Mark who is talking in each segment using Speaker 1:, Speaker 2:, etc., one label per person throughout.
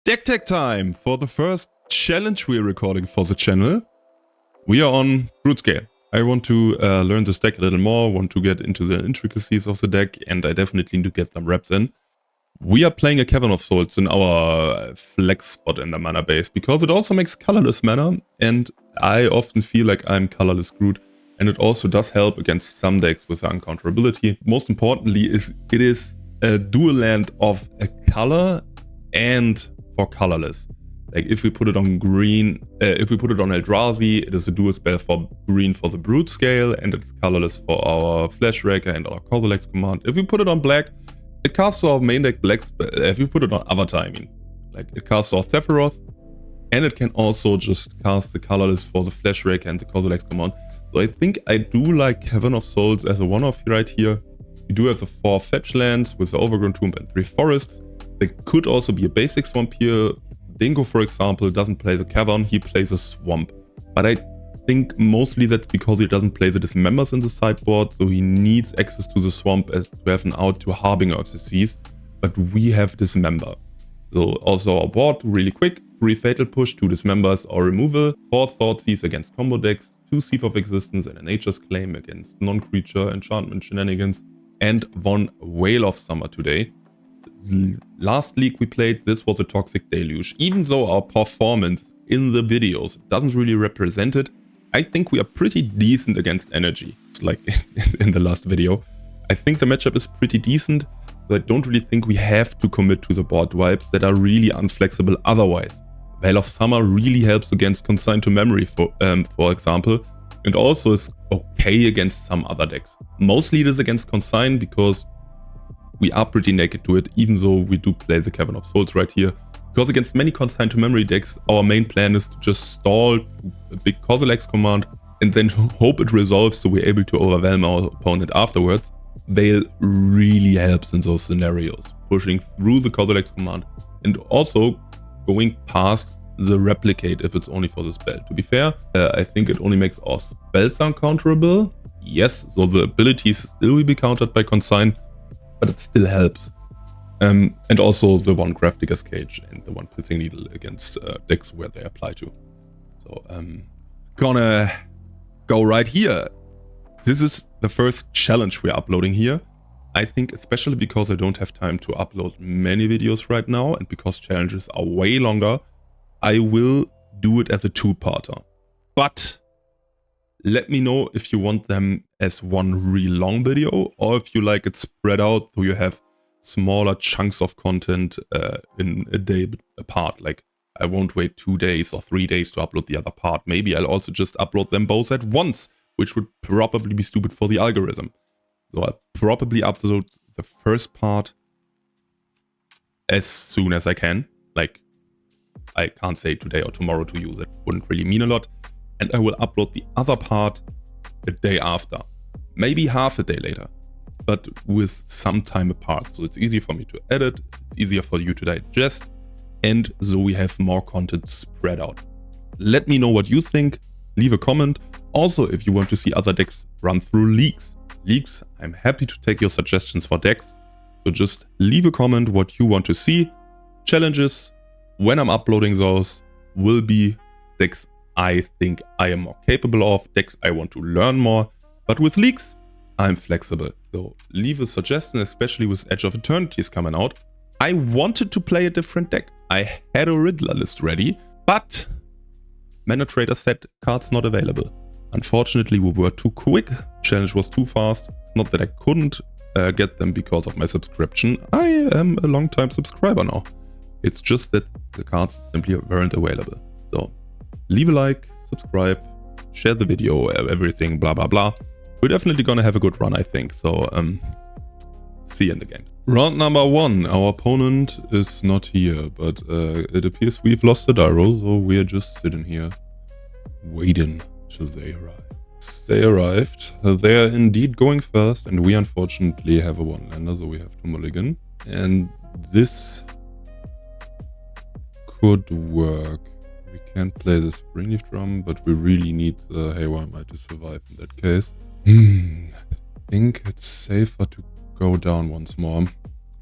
Speaker 1: Decktech time for the first challenge we're recording for the channel. We are on Broodscale. I want to learn this deck a little more, want to get into the intricacies of the deck, and I definitely need to get some reps in. We are playing a Cavern of Souls in our flex spot in the mana base, because it also makes colorless mana, and I often feel like I'm colorless screwed, and it also does help against some decks with the uncounterability. Most importantly, it is a dual land of a color and for colorless. Like if we put it on green, if we put it on Eldrazi, it is a dual spell for green for the Broodscale, and it's colorless for our Flashraker and our Kozilek's Command. If we put it on black, it casts our main deck black spell. If we put it on Avatar, I mean, like it casts our Sephiroth, and it can also just cast the colorless for the Flashraker and the Kozilek's Command. So I think I do like Cavern of Souls as a one-off right here. We do have the 4 fetch lands with the Overgrown Tomb and 3 forests. There could also be a basic swamp here. Dingo, for example, doesn't play the cavern, he plays a swamp. But I think mostly that's because he doesn't play the dismembers in the sideboard, so he needs access to the swamp as to have an out to Harbinger of the Seas. But we have dismember. So also our board, really quick, 3 fatal push, 2 dismembers or removal, 4 Thoughtseize against combo decks, 2 Thief of Existence and a Nature's Claim against non-creature enchantment shenanigans, and 1 Whale of Summer today. Last league we played, this was a Toxic Deluge. Even though our performance in the videos doesn't really represent it, I think we are pretty decent against energy, like in the last video. I think the matchup is pretty decent, so I don't really think we have to commit to the board wipes that are really unflexible otherwise. Veil of Summer really helps against Consign to Memory, for example, and also is okay against some other decks. Mostly it is against Consign because we are pretty naked to it, even though we do play the Cavern of Souls right here. Because against many Consign to Memory decks, our main plan is to just stall a big Kozilek's Command and then hope it resolves so we're able to overwhelm our opponent afterwards. Veil really helps in those scenarios, pushing through the Kozilek's Command and also going past the Replicate if it's only for the spell. To be fair, I think it only makes our spells uncounterable. Yes, so the abilities still will be countered by Consign, but it still helps. And also the 1 Grafdigger's Cage and the 1 Pithing Needle against decks where they apply to. So gonna go right here. This is the first challenge we're uploading here. I think especially because I don't have time to upload many videos right now and because challenges are way longer, I will do it as a 2-parter. But let me know if you want them as one real long video or if you like it spread out so you have smaller chunks of content in a day apart. Like I won't wait 2 days or 3 days to upload the other part. Maybe I'll also just upload them both at once, which would probably be stupid for the algorithm. So I'll probably upload the first part as soon as I can. Like I can't say today or tomorrow to use it. Wouldn't really mean a lot. And I will upload the other part a day after. Maybe half a day later, but with some time apart. So it's easy for me to edit, it's easier for you to digest, and so we have more content spread out. Let me know what you think, leave a comment. Also, if you want to see other decks run through leaks, I'm happy to take your suggestions for decks. So just leave a comment what you want to see. Challenges, when I'm uploading those, will be decks I think I am more capable of, decks I want to learn more, but with leaks, I'm flexible. So leave a suggestion, especially with Edge of Eternities coming out. I wanted to play a different deck. I had a Riddler list ready, but Mana Trader said cards not available. Unfortunately, we were too quick, challenge was too fast. It's not that I couldn't get them because of my subscription. I am a long-time subscriber now. It's just that the cards simply weren't available. So leave a like, subscribe, share the video, everything, blah, blah, blah. We're definitely gonna have a good run, I think. So, see you in the games. Round number 1. Our opponent is not here, but it appears we've lost the die roll, so we're just sitting here, waiting till they arrive. They arrived. They are indeed going first, and we unfortunately have a 1-lander, so we have to mulligan. And this could work. We can't play the Springleaf Drum, but we really need the Haywire Might to survive in that case. I think it's safer to go down once more.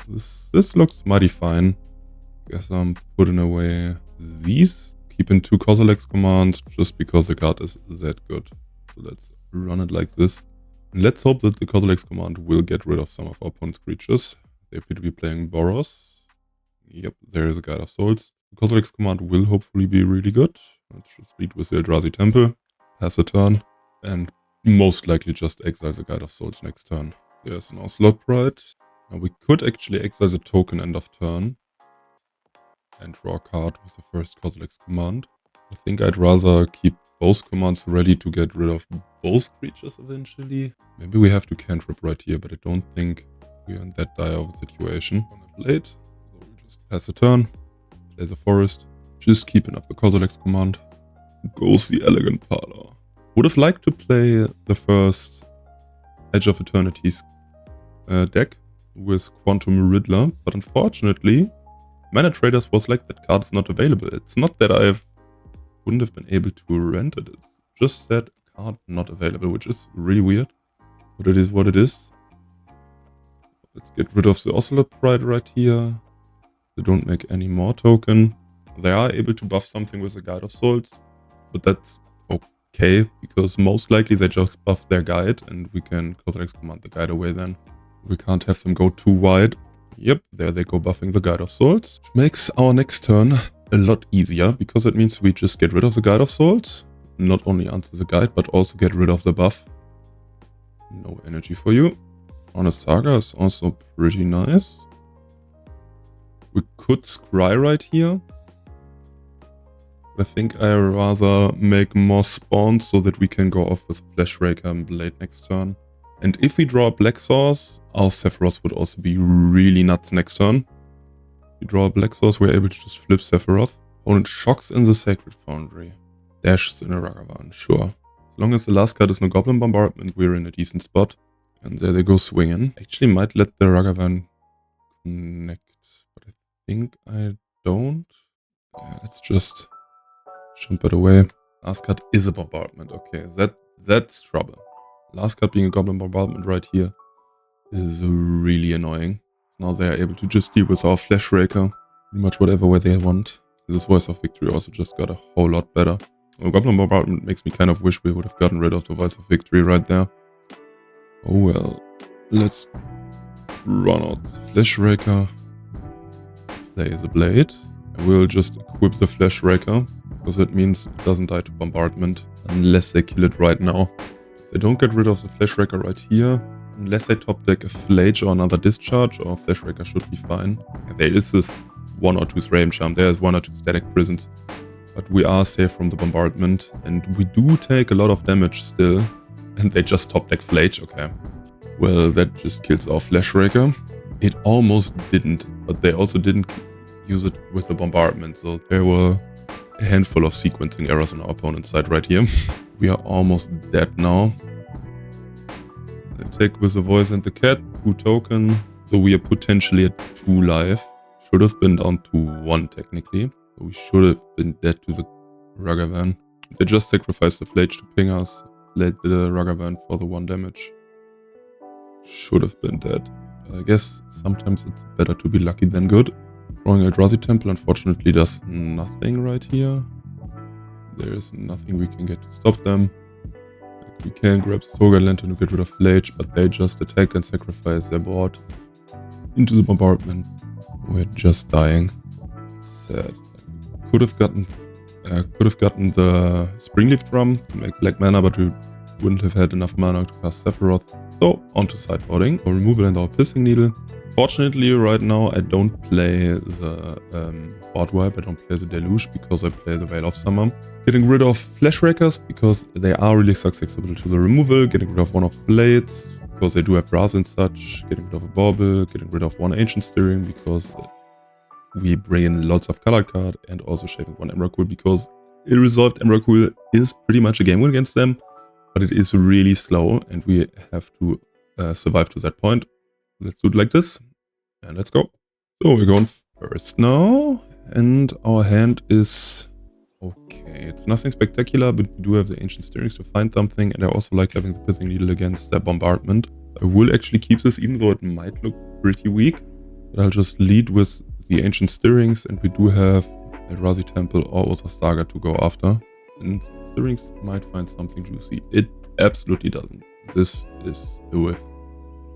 Speaker 1: This looks mighty fine. Guess I'm putting away these. Keeping 2 Kozilek's commands just because the card is that good. So let's run it like this. And let's hope that the Kozilek's command will get rid of some of our opponent's creatures. They appear to be playing Boros. Yep, there is a Guide of Souls. The Kozilek's command will hopefully be really good. Let's just lead with the Eldrazi Temple, pass a turn, and most likely just exile the Guide of Souls next turn. There's an Onslaught Pride. Now we could actually exile the token end of turn and draw a card with the first Kozilek's command. I think I'd rather keep both commands ready to get rid of both creatures eventually. Maybe we have to cantrip right here, but I don't think we're in that dire of a situation. On a blade, so we'll just pass a turn, play the forest, just keeping up the Kozilek's command. Goes the Elegant Parlor. Would have liked to play the first Edge of Eternities deck with Quantum Riddler, but unfortunately, Mana Traders was like, that card is not available. It's not that I wouldn't have been able to rent it. It's just that card not available, which is really weird. But it is what it is. Let's get rid of the Ocelot Pride right here. They don't make any more token. They are able to buff something with the Guide of Souls, but that's okay, because most likely they just buff their guide and we can Kozilek's command the guide away then. We can't have them go too wide. Yep, there they go buffing the Guide of Souls, which makes our next turn a lot easier, because it means we just get rid of the Guide of Souls, not only answer the guide, but also get rid of the buff. No energy for you. Honest Saga is also pretty nice. We could scry right here. I think I rather make more spawns so that we can go off with Flash Raker and Blade next turn. And if we draw a Black Source, our Sephiroth would also be really nuts next turn. If we draw a Black Source, we're able to just flip Sephiroth. Opponent shocks in the Sacred Foundry. Dashes in a Ragavan, sure. As long as the last card is no Goblin Bombardment, we're in a decent spot. And there they go swinging. Actually might let the Ragavan connect, but I think I don't. Yeah, let's just jump it away. Last card is a Bombardment. Okay, that's trouble. Last card being a Goblin Bombardment right here is really annoying. Now they are able to just deal with our Flash Raker pretty much whatever way they want. This Voice of Victory also just got a whole lot better. Well, Goblin Bombardment makes me kind of wish we would have gotten rid of the Voice of Victory right there. Oh well. Let's run out the Flash Raker. Play the Blade. I will just equip the Flash Raker, because it means it doesn't die to Bombardment unless they kill it right now. They don't get rid of the Flash Raker right here, unless they top deck a Flage or another Discharge, or Flash Raker should be fine. And there is this 1 or 2 Thraim Charm, there is 1 or 2 Static Prisons, but we are safe from the Bombardment, and we do take a lot of damage still, and they just top deck Flage, okay. Well, that just kills our Flash Raker. It almost didn't, but they also didn't use it with the Bombardment, so there were a handful of sequencing errors on our opponent's side right here. We are almost dead now. Attack with the Voice and the Cat, 2 token. So we are potentially at 2 life. Should have been down to 1 technically. So we should have been dead to the Ragavan. They just sacrificed the Flage to ping us. Played the Ragavan for the 1 damage. Should have been dead. I guess sometimes it's better to be lucky than good. Drawing Eldrazi Temple unfortunately does nothing right here. There is nothing we can get to stop them. Like we can grab the Soga Lantern to get rid of Flage, but they just attack and sacrifice their board into the Bombardment. We're just dying. Sad. Could have gotten the Springleaf Drum to make black mana, but we wouldn't have had enough mana to cast Sephiroth. So on to sideboarding or removal and our Pissing Needle. Fortunately, right now I don't play the Board Wipe, I don't play the Deluge because I play the Veil of Summer. Getting rid of Flash Rakers because they are really susceptible to the removal. Getting rid of 1 of the Blades because they do have Brass and such. Getting rid of a Bauble. Getting rid of 1 Ancient Steering because we bring in lots of color card. And also shaving 1 Emrakul because Ill-Resolved Emrakul is pretty much a game win against them. But it is really slow and we have to survive to that point. Let's do it like this, and let's go. So we're going first now, and our hand is okay. It's nothing spectacular, but we do have the Ancient Steerings to find something, and I also like having the Pithing Needle against their Bombardment. I will actually keep this, even though it might look pretty weak. But I'll just lead with the Ancient Stirrings, and we do have Eldrazi Temple or Other Saga to go after. And Stirrings might find something juicy. It absolutely doesn't. This is a whiff,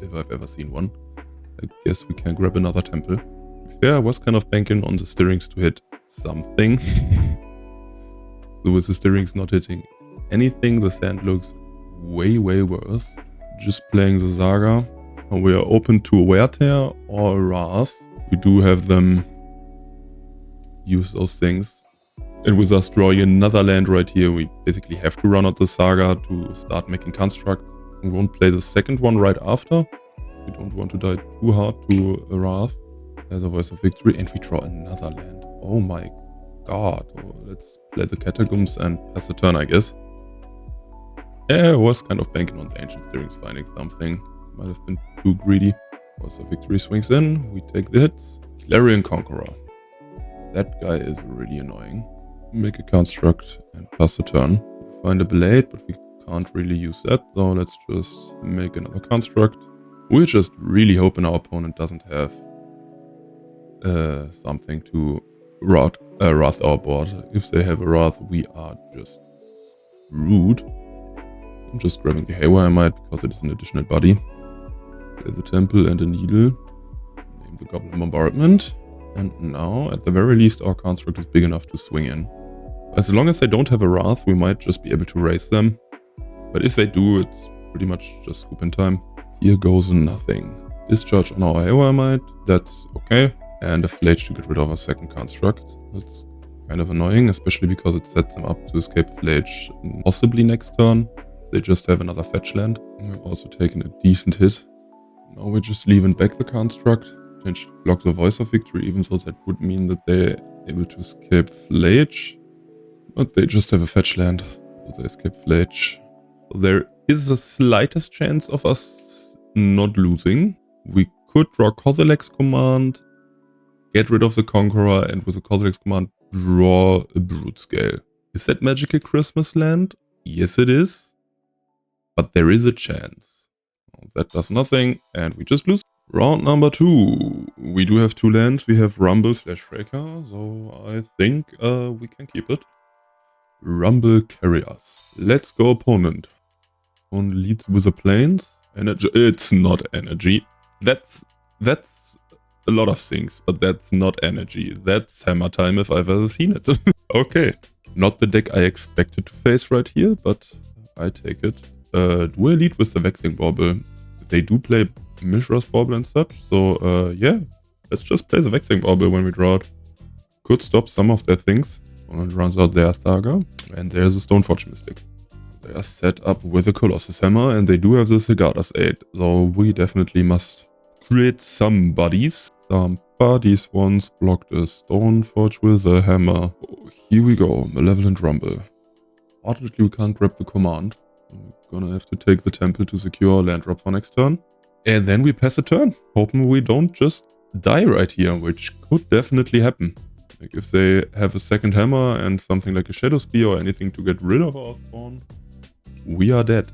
Speaker 1: if I've ever seen one. I guess we can grab another temple. To be fair, I was kind of banking on the Stirrings to hit something. So with the Stirrings not hitting anything, the sand looks way, way worse. Just playing the Saga. We are open to a Wear Tear or a Wrath. We do have them use those things. And with us drawing another land right here, we basically have to run out the Saga to start making constructs. We won't play the second one right after. We don't want to die too hard to a Wrath. There's a Voice of Victory, and we draw another land. Oh my god. Oh, let's play the Catacombs and pass the turn, I guess. Yeah, I was kind of banking on the Ancient Stirrings finding something. Might have been too greedy. Voice of Victory swings in. We take the hits. Clarion Conqueror. That guy is really annoying. Make a construct and pass the turn. Find a blade, but we can't really use that. So let's just make another construct. We're just really hoping our opponent doesn't have something to Wrath our board. If they have a Wrath, we are just rude. I'm just grabbing the Haywire Might because it is an additional body. There's a temple and a needle. Name the Goblin Bombardment. And now, at the very least, our construct is big enough to swing in. As long as they don't have a Wrath, we might just be able to raise them. But if they do, it's pretty much just scoop in time. Here goes nothing. Discharge on our Haywire Might, that's okay. And a Flage to get rid of a second construct. That's kind of annoying, especially because it sets them up to escape Flage possibly next turn. They just have another fetch land. We've also taken a decent hit. Now we're just leaving back the construct. Potentially block the Voice of Victory, even though that would mean that they're able to escape Flage. But they just have a fetch land. So they escape Flage. So there is the slightest chance of us not losing. We could draw Kozilek's command, get rid of the Conqueror, and with the Kozilek's command, draw a Broodscale. Is that Magical Christmas land? Yes, it is. But there is a chance. That does nothing, and we just lose. Round number 2. We do have 2 lands. We have Rumble/Fraker, so I think we can keep it. Rumble carry us. Let's go, opponent. Opponent leads with the plains. Energy. It's not energy. That's a lot of things, but that's not energy. That's Hammertime if I've ever seen it. Okay. Not the deck I expected to face right here, but I take it. Do I lead with the Vexing Bauble? They do play Mishra's Bauble and such, so yeah. Let's just play the Vexing Bauble when we draw it. Could stop some of their things. Opponent runs out their Saga, and there's a Stoneforge Mystic. They are set up with a Colossus Hammer, and they do have the Sigarda's Aid, so we definitely must create some bodies. Some bodies once blocked a Stoneforge with a hammer. Oh, here we go, Malevolent Rumble. Fortunately, we can't grab the command. We're gonna have to take the temple to secure our land drop for next turn. And then we pass a turn, hoping we don't just die right here, which could definitely happen. Like if they have a second hammer and something like a Shadow Spear or anything to get rid of our spawn, we are dead.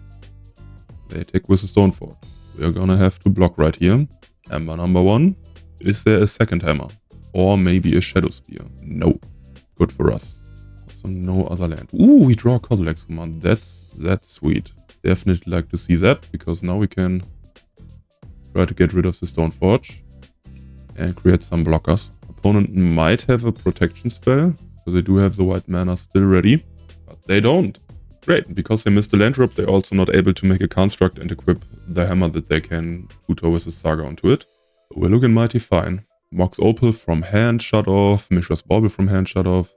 Speaker 1: They attack with a Stoneforge. We are gonna have to block right here. Hammer number 1. Is there a second hammer? Or maybe a Shadow Spear? No. Good for us. Also no other land. Ooh, we draw a Kozilek's command. That's sweet. Definitely like to see that, because now we can try to get rid of the Stoneforge and create some blockers. Opponent might have a protection spell, so they do have the white mana still ready, but they don't. Great, because they missed the land drop, they're also not able to make a construct and equip the hammer that they can tutor with the Saga onto it. So we're looking mighty fine. Mox Opal from hand shut off, Mishra's Bauble from hand shut off.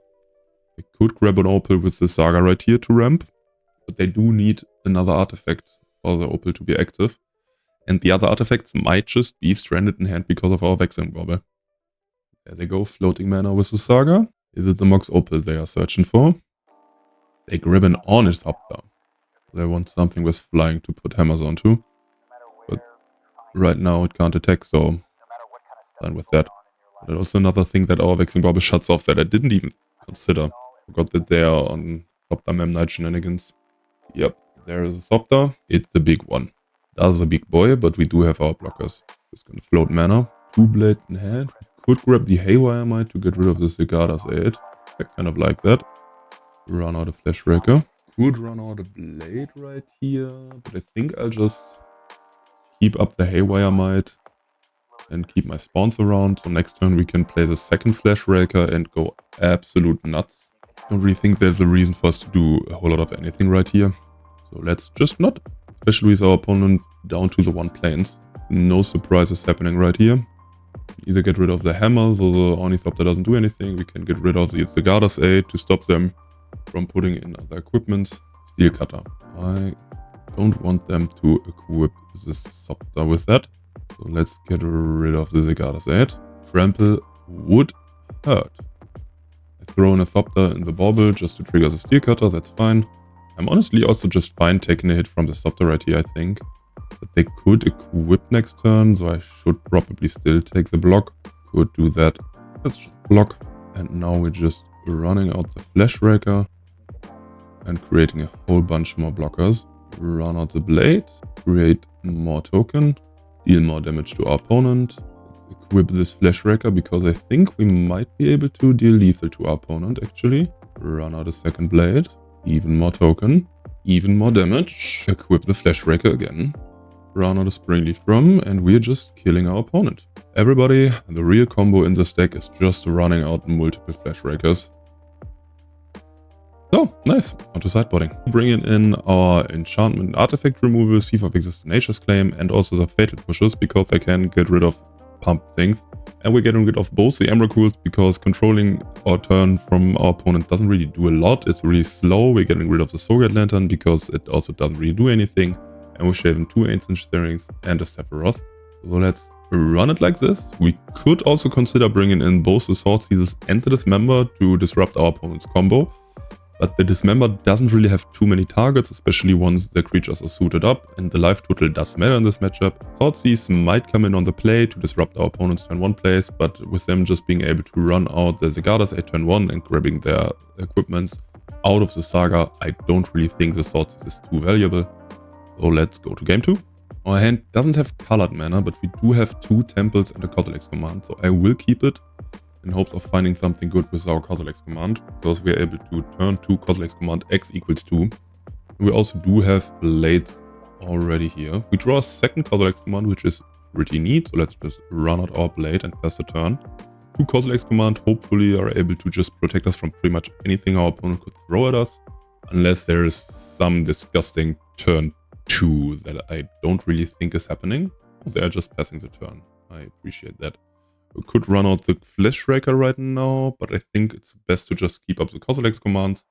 Speaker 1: They could grab an Opal with the Saga right here to ramp, but they do need another artifact for the Opal to be active. And the other artifacts might just be stranded in hand because of our Vexing Bauble. There they go, floating mana with the Saga. Is it the Mox Opal they are searching for? They grab an Ornithopter. They want something with flying to put hammers onto. But right now it can't attack, so done with that. But also another thing that our Vexing Bauble shuts off that I didn't even consider. Forgot that they are on Thopter Memnite shenanigans. Yep, there is a Thopter. It's the big one. That's a big boy, but we do have our blockers. Just gonna float mana 2 blades in hand. We could grab the Haywire Mite to get rid of the Cicada's aid. I kind of like that. Run out a Flash Wrecker. Could run out a blade right here, but I think I'll just keep up the Haywire Mite and keep my spawns around. So next turn we can play the second Flash Raker and go absolute nuts. Don't really think there's a reason for us to do a whole lot of anything right here. So let's just not, especially with our opponent down to the 1 planes. No surprises happening right here. Either get rid of the hammer, so the Ornithopter doesn't do anything. We can get rid of the Cicada's aid to stop them from putting in other equipments. Steel Cutter. I don't want them to equip the Sopter with that. So let's get rid of the Cicada's aid. Trample would hurt. I throw in a Thopter in the bauble just to trigger the Steel Cutter, that's fine. I'm honestly also just fine taking a hit from the Thopter right here, I think. But they could equip next turn, so I should probably still take the block. Could do that. Let's just block. And now we're just running out the Flash Raker and creating a whole bunch more blockers. Run out the blade, create more token, deal more damage to our opponent. Let's equip this Flash Raker because I think we might be able to deal lethal to our opponent actually. Run out a second blade, even more token, even more damage. Equip the Flash Raker again. Run out a Spring Leaf Drum and we're just killing our opponent. Everybody, the real combo in this deck is just running out multiple Flash Rakers. So, nice. On to sideboarding. Bringing in our enchantment artifact removal, Thief of Existent Nature's Claim, and also the fatal pushes because they can get rid of pump things. And we're getting rid of both the Emrakuls because controlling our turn from our opponent doesn't really do a lot. It's really slow. We're getting rid of the Soulgate Lantern because it also doesn't really do anything. And we're shaving 2 Ancient Stirrings and a Sephiroth. So let's run it like this. We could also consider bringing in both the Sword Seizes and the Dismember to disrupt our opponent's combo. But the Dismember doesn't really have too many targets, especially once the creatures are suited up, and the life total does matter in this matchup. Sword Seize might come in on the play to disrupt our opponent's turn 1 plays, but with them just being able to run out the Cicada's at turn 1 and grabbing their equipments out of the saga, I don't really think the Sword Seize is too valuable. So let's go to game 2. Our hand doesn't have colored mana, but we do have 2 temples and a Kozilek's command, so I will keep it in hopes of finding something good with our Kozilek's command, because we are able to turn 2 Kozilek's command X equals 2. We also do have blades already here. We draw a second Kozilek's command, which is pretty neat, so let's just run out our blade and pass the turn. 2 Kozilek's command hopefully are able to just protect us from pretty much anything our opponent could throw at us, unless there is some disgusting turn 2 that I don't really think is happening. They are just passing the turn. I appreciate that. We could run out the Flash Raker right now, but I think it's best to just keep up the Kozilek's command.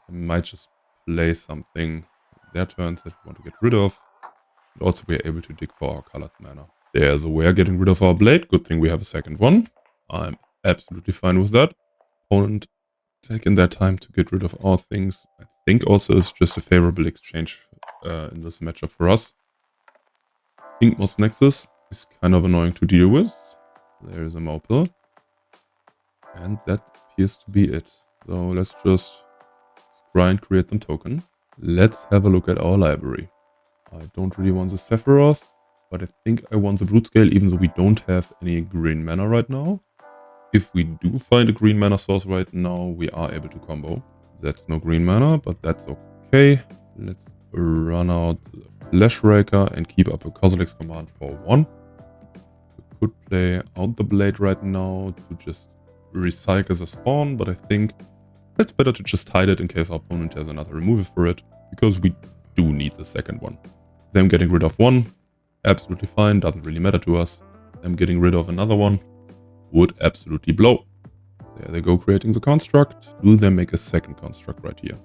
Speaker 1: I might just play something their turns that we want to get rid of. And also we are able to dig for our colored mana. There's a way of getting rid of our blade. Good thing we have a second one. I'm absolutely fine with that. Opponent taking their time to get rid of our things. I think also it's just a favorable exchange in this matchup for us. Inkmoth Nexus is kind of annoying to deal with. There is a Maupil. And that appears to be it. So let's just try and create some token. Let's have a look at our library. I don't really want the Sephiroth, but I think I want the Broodscale, even though we don't have any green mana right now. If we do find a green mana source right now, we are able to combo. That's no green mana, but that's okay. Let's run out the Flash Raker and keep up a Kozilek's command for 1. We could play out the blade right now to just recycle the spawn, but I think it's better to just hide it in case our opponent has another removal for it, because we do need the second one. Them getting rid of 1, absolutely fine, doesn't really matter to us. Them getting rid of another one would absolutely blow. There they go, creating the construct. Do they make a second construct right here?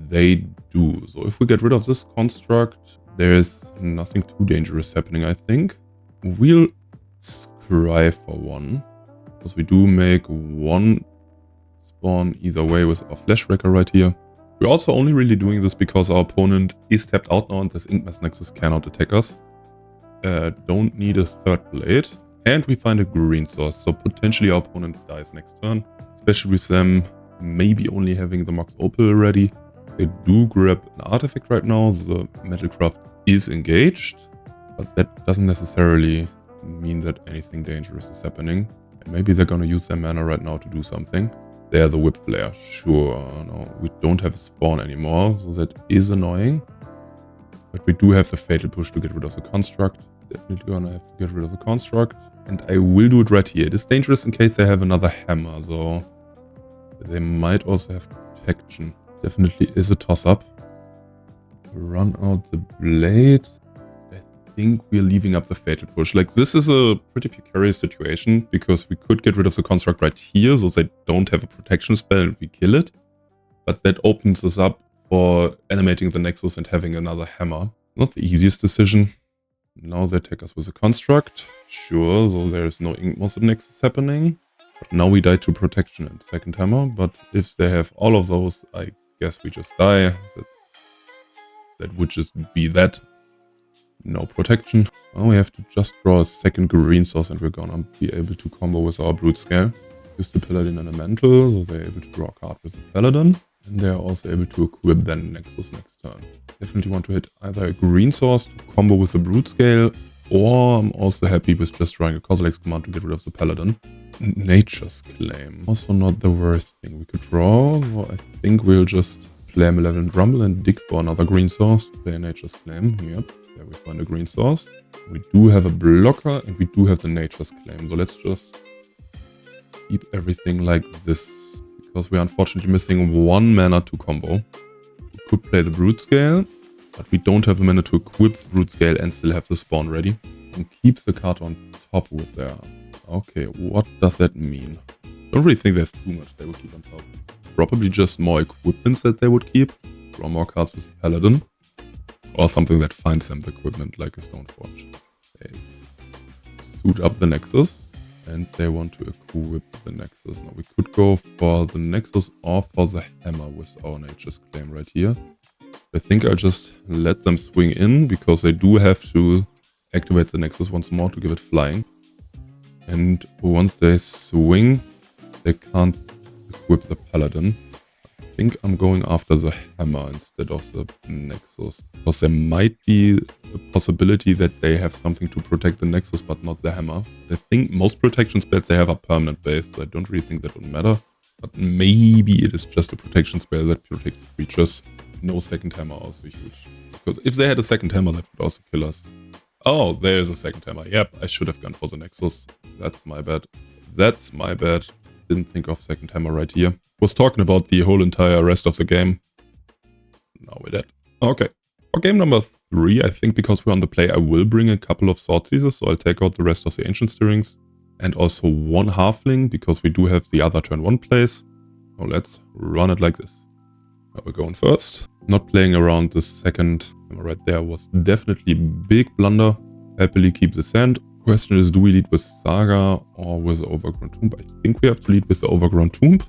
Speaker 1: They do. So if we get rid of this construct, there's nothing too dangerous happening, I think. We'll scry for 1, because we do make 1 spawn either way with our Flash Wrecker right here. We're also only really doing this because our opponent is tapped out now and this Inkmoth Nexus cannot attack us. Don't need a third blade. And we find a green source, so potentially our opponent dies next turn. Especially with them maybe only having the Mox Opal already. They do grab an artifact right now, the Metalcraft is engaged. But that doesn't necessarily doesn't mean that anything dangerous is happening. And maybe they're gonna use their mana right now to do something. They're the Whip Flare, sure. No, we don't have a spawn anymore, so that is annoying. But we do have the Fatal Push to get rid of the Construct. Definitely gonna have to get rid of the Construct. And I will do it right here. It is dangerous in case they have another Hammer, so they might also have Protection. Definitely is a toss-up. Run out the Blade. I think we're leaving up the Fatal Push. Like, this is a pretty precarious situation, because we could get rid of the Construct right here, so they don't have a protection spell and we kill it. But that opens us up for animating the Nexus and having another Hammer. Not the easiest decision. Now they attack us with a Construct. Sure, so there is no Ink Moth Nexus happening. But now we die to Protection and second Hammer. But if they have all of those, I guess we just die. That would just be that. No Protection. Now we have to just draw a second green source and we're gonna be able to combo with our Broodscale. Use the Paladin Elemental, so they're able to draw a card with the Paladin. And they're also able to equip their Nexus next turn. Definitely want to hit either a green source to combo with the Broodscale, or I'm also happy with just drawing a Kozilek's Command to get rid of the Paladin. Nature's Claim. Also not the worst thing we could draw. So I think we'll just play a Malevolent Rumble and dig for another green source to play a Nature's Claim. Yep, there we find a green source. We do have a blocker and we do have the Nature's Claim. So let's just keep everything like this. Because we're unfortunately missing one mana to combo. We could play the Broodscale, but we don't have the mana to equip the Broodscale and still have the spawn ready. And keeps the card on top with their... Okay, what does that mean? Don't really think there's too much they would keep on top. Probably just more equipments that they would keep. Draw more cards with the Paladin. Or something that finds them the equipment, like a Stoneforge. They suit up the Nexus. And they want to equip the Nexus. Now we could go for the Nexus or for the Hammer with our Nature's Claim right here. I think I'll just let them swing in, because they do have to activate the Nexus once more to give it flying. And once they swing, they can't equip the Paladin. I think I'm going after the Hammer instead of the Nexus. Because there might be a possibility that they have something to protect the Nexus, but not the Hammer. I think most protection spells they have are permanent based, so I don't really think that would matter. But maybe it is just a protection spell that protects creatures. No second Hammer also huge. Because if they had a second Hammer, that would also kill us. Oh, there is a second Hammer. Yep, I should have gone for the Nexus. That's my bad. That's my bad. Didn't think of second Hammer right here. Was talking about the whole entire rest of the game. Now we're dead. Okay. For game number 3, I think because we're on the play, I will bring a couple of Sword Seizers, so I'll take out the rest of the Ancient Stirrings. And also one Halfling, because we do have the other turn 1 place. So let's run it like this. I will go in first. Not playing around the second Hammer right there was definitely big blunder. Happily keep the sand. Question is, do we lead with Saga or with the Overgrown Tomb? I think we have to lead with the Overgrown Tomb.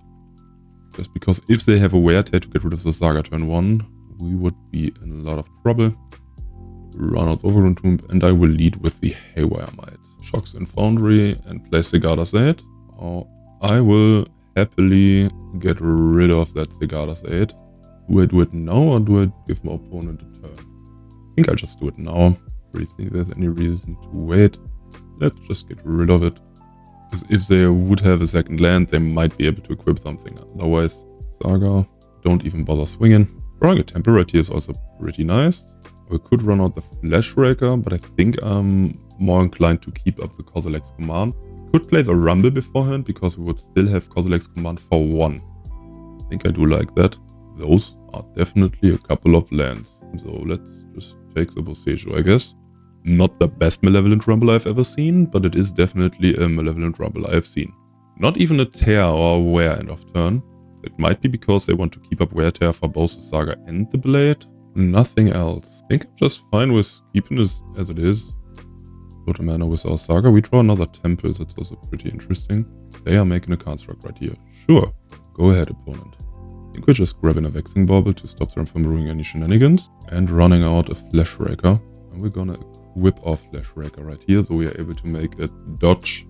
Speaker 1: Just because if they have a Wear Tear to get rid of the Saga turn 1, we would be in a lot of trouble. Run out Overgrown Tomb, and I will lead with the Haywire Might. Shocks in Foundry and play Sigarda's Aid. Or I will happily get rid of that Sigarda's Aid. Do I do it now or do I give my opponent a turn? I think I'll just do it now. I really think there's any reason to wait. Let's just get rid of it. Because if they would have a second land, they might be able to equip something. Otherwise, Saga, don't even bother swinging. Drawing a Temple right here is also pretty nice. We could run out the Flash Raker, but I think I'm more inclined to keep up the Kozilek's Command. Could play the Rumble beforehand, because we would still have Kozilek's Command for 1. I think I do like that. Those are definitely a couple of lands. So let's just take the Bosejo, I guess. Not the best Malevolent Rumble I've ever seen, but it is definitely a Malevolent Rumble I have seen. Not even a Tear or a Wear end of turn. It might be because they want to keep up Wear Tear for both the Saga and the Blade. Nothing else. I think I'm just fine with keeping this as it is. Put a mana with our Saga. We draw another Temple, that's also pretty interesting. They are making a Construct right here. Sure. Go ahead, opponent. I think we're just grabbing a Vexing Bauble to stop them from doing any shenanigans. And running out a Flash Raker. And we're gonna whip our Flash Raker right here, so we are able to make it dodge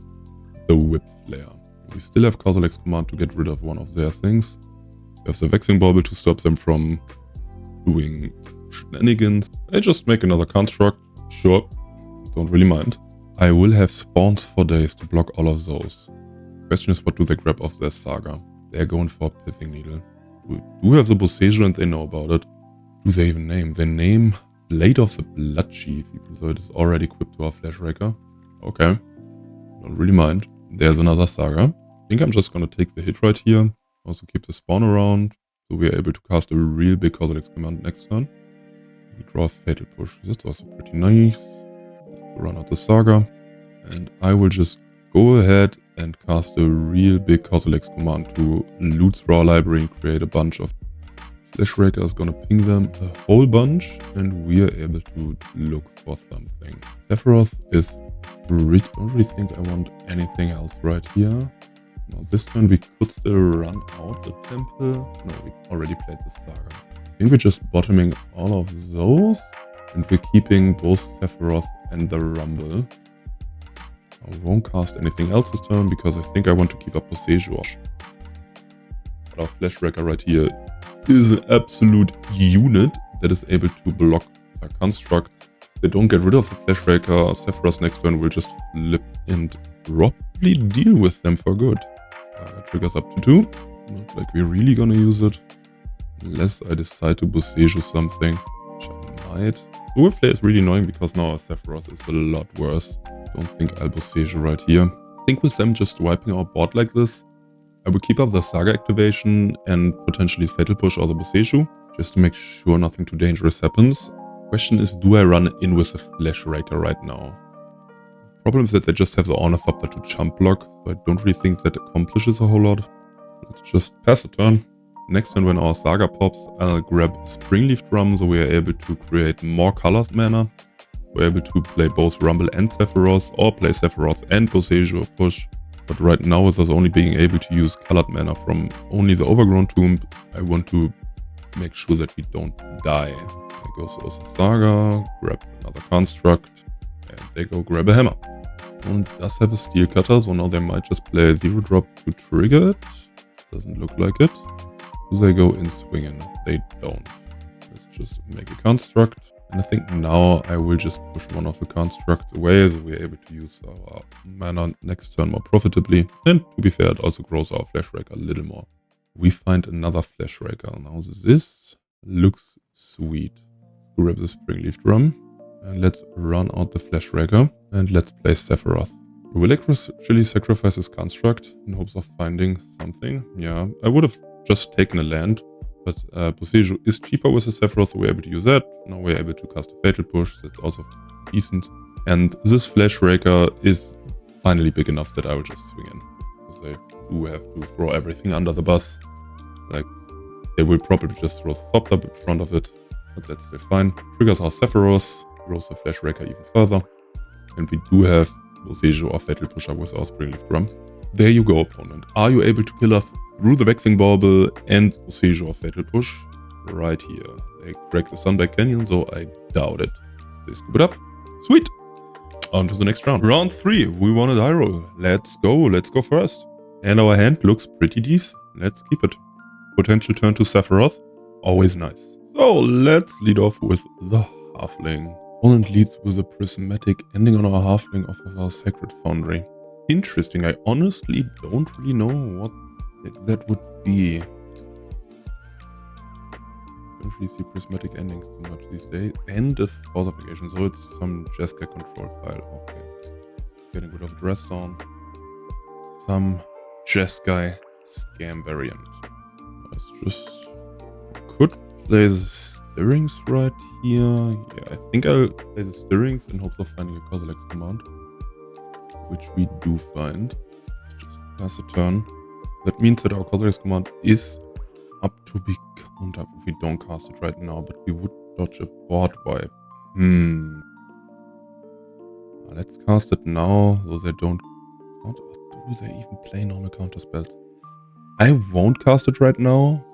Speaker 1: the Whip Flare. We still have Kozilek's Command to get rid of one of their things. We have the Vexing Bauble to stop them from doing shenanigans. I just make another Construct. Sure. Don't really mind. I will have spawns for days to block all of those. Question is, what do they grab off their Saga? They're going for a Pithing Needle. We do have the Boseiju and they know about it. Do they even name? They name Blade of the Blood Chief, so it is already equipped to our Flash Raker. Okay. Don't really mind. There's another Saga. I think I'm just gonna take the hit right here. Also keep the spawn around, so we are able to cast a real big Kozilek's command next turn. We draw a Fatal Push. That's also pretty nice. Let's run out the Saga. And I will just go ahead and cast a real big Kozilek's command to loot through our library and create a bunch of Flash Raker is gonna ping them a whole bunch, and we are able to look for something. Sephiroth is rich. Don't really think I want anything else right here. Now this turn we could still run out the temple. No, we already played the Saga. I think we're just bottoming all of those, and we're keeping both Sephiroth and the Rumble. I won't cast anything else this turn because I think I want to keep up Boseiju. But our Flash Raker right here is an absolute unit that is able to block a construct. They don't get rid of the Flash Raker. Sephiroth next turn will just flip and probably deal with them for good. Triggers up to 2. Not like we're really gonna use it. Unless I decide to Boseiju something, which I might. Dual Flare is really annoying because now our Sephiroth is a lot worse. Don't think I'll Boseiju right here. I think with them just wiping our board like this, I will keep up the Saga activation and potentially Fatal Push or the Boseiju, just to make sure nothing too dangerous happens. Question is, do I run in with the Flash Raker right now? Problem is that they just have the Ornithopter to jump block, so I don't really think that accomplishes a whole lot. Let's just pass a turn. Next turn when our Saga pops, I'll grab Springleaf Drum so we are able to create more colored mana. We're able to play both Rumble and Sephiroth, or play Sephiroth and Boseiju or push. But right now, with us only being able to use colored mana from only the Overgrown Tomb, I want to make sure that we don't die. There goes also Saga, grab another construct, and they go grab a hammer. And does have a Steel Cutter, so now they might just play a 0-drop to trigger it. Doesn't look like it. Do they go in swinging? They don't. Let's just make a construct. And I think now I will just push one of the constructs away so we're able to use our mana next turn more profitably. And to be fair, it also grows our Flash Raker a little more. We find another Flash Raker. Now this looks sweet. Let's grab the Springleaf Drum. And let's run out the Flash Raker. And let's play Sephiroth. We will actually sacrifice this construct in hopes of finding something. Yeah, I would have just taken a land. But Boseiju is cheaper with the Sephiroth, so we're able to use that. Now we're able to cast a Fatal Push, that's also decent. And this Flash Raker is finally big enough that I will just swing in. Because they do have to throw everything under the bus. Like, they will probably just throw Thopter in front of it, but that's still fine. Triggers our Sephiroth, grows the Flash Raker even further. And we do have Boseiju or Fatal Pusher with our Springleaf Drum. There you go, opponent. Are you able to kill us through the Vexing Bauble and Boseiju or Fatal Push? Right here. They crack the Sunback Canyon, so I doubt it. They scoop it up. Sweet! On to the next round. Round 3. We want a die roll. Let's go first. And our hand looks pretty decent. Let's keep it. Potential turn to Sephiroth. Always nice. So let's lead off with the Halfling. Opponent leads with a prismatic ending on our Halfling off of our Sacred Foundry. Interesting. I honestly don't really know what that would be. Don't really see prismatic endings too much these days. And a Force Application, so it's some Jeskai control pile. Okay. Getting rid of a dress down. Some Jeskai Scam variant. Let's just... could play the Stirrings right here. Yeah, I think I'll play the Stirrings in hopes of finding a Kozilek's command. Which we do find. Just pass a turn. That means that our Kozilek's command is up to be countered if we don't cast it right now, but we would dodge a board wipe. Let's cast it now, so they don't counter. Do they even play normal counter spells? I won't cast it right now,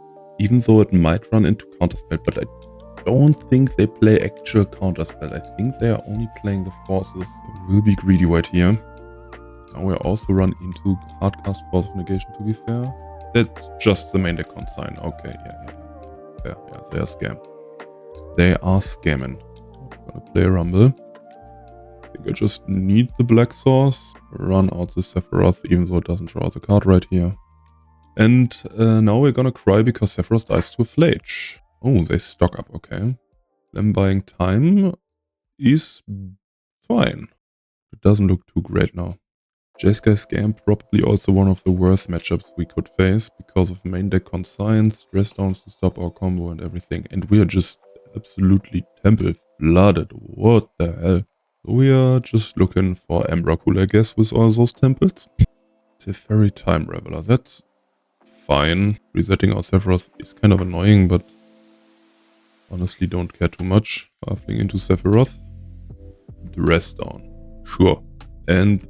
Speaker 1: even though it might run into counter spell, but I don't think they play actual counter spell. I think they are only playing the forces. We'll be greedy right here. Now we'll also run into hardcast Force of Negation, to be fair. That's just the main deck consign. Okay, yeah. They are scam. They are scamming. I'm gonna play a Rumble. I just need the black source, run out the Sephiroth, even though it doesn't draw the card right here. And now we're gonna cry because Sephiroth dies to a Flage. Oh, they stock up, okay. Them buying time is fine. It doesn't look too great now. Jeskai Scam probably also one of the worst matchups we could face because of main deck consigns, stress downs to stop our combo and everything. And we are just absolutely temple flooded. What the hell? We are just looking for Emrakul, I guess, with all those temples. Teferi Time Reveler, that's fine. Resetting our Sephiroth is kind of annoying, but honestly don't care too much. Halfling into Sephiroth. Dress down. Sure. And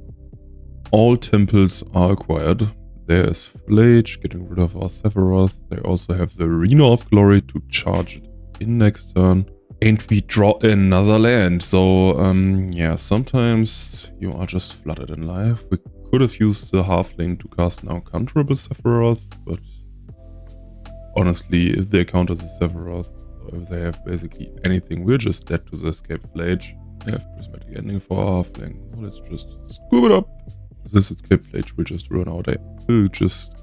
Speaker 1: all temples are acquired. There's Flage, getting rid of our Sephiroth. They also have the Arena of Glory to charge it in next turn. And we draw another land. So, yeah, sometimes you are just flooded in life. We could have used the halfling to cast an uncounterable Sephiroth, but honestly, if they counter the Sephiroth, or if they have basically anything, we're just dead to the escape Flage. They have prismatic ending for our halfling. So let's just scoop it up. This escape Flage will just ruin our day. We'll just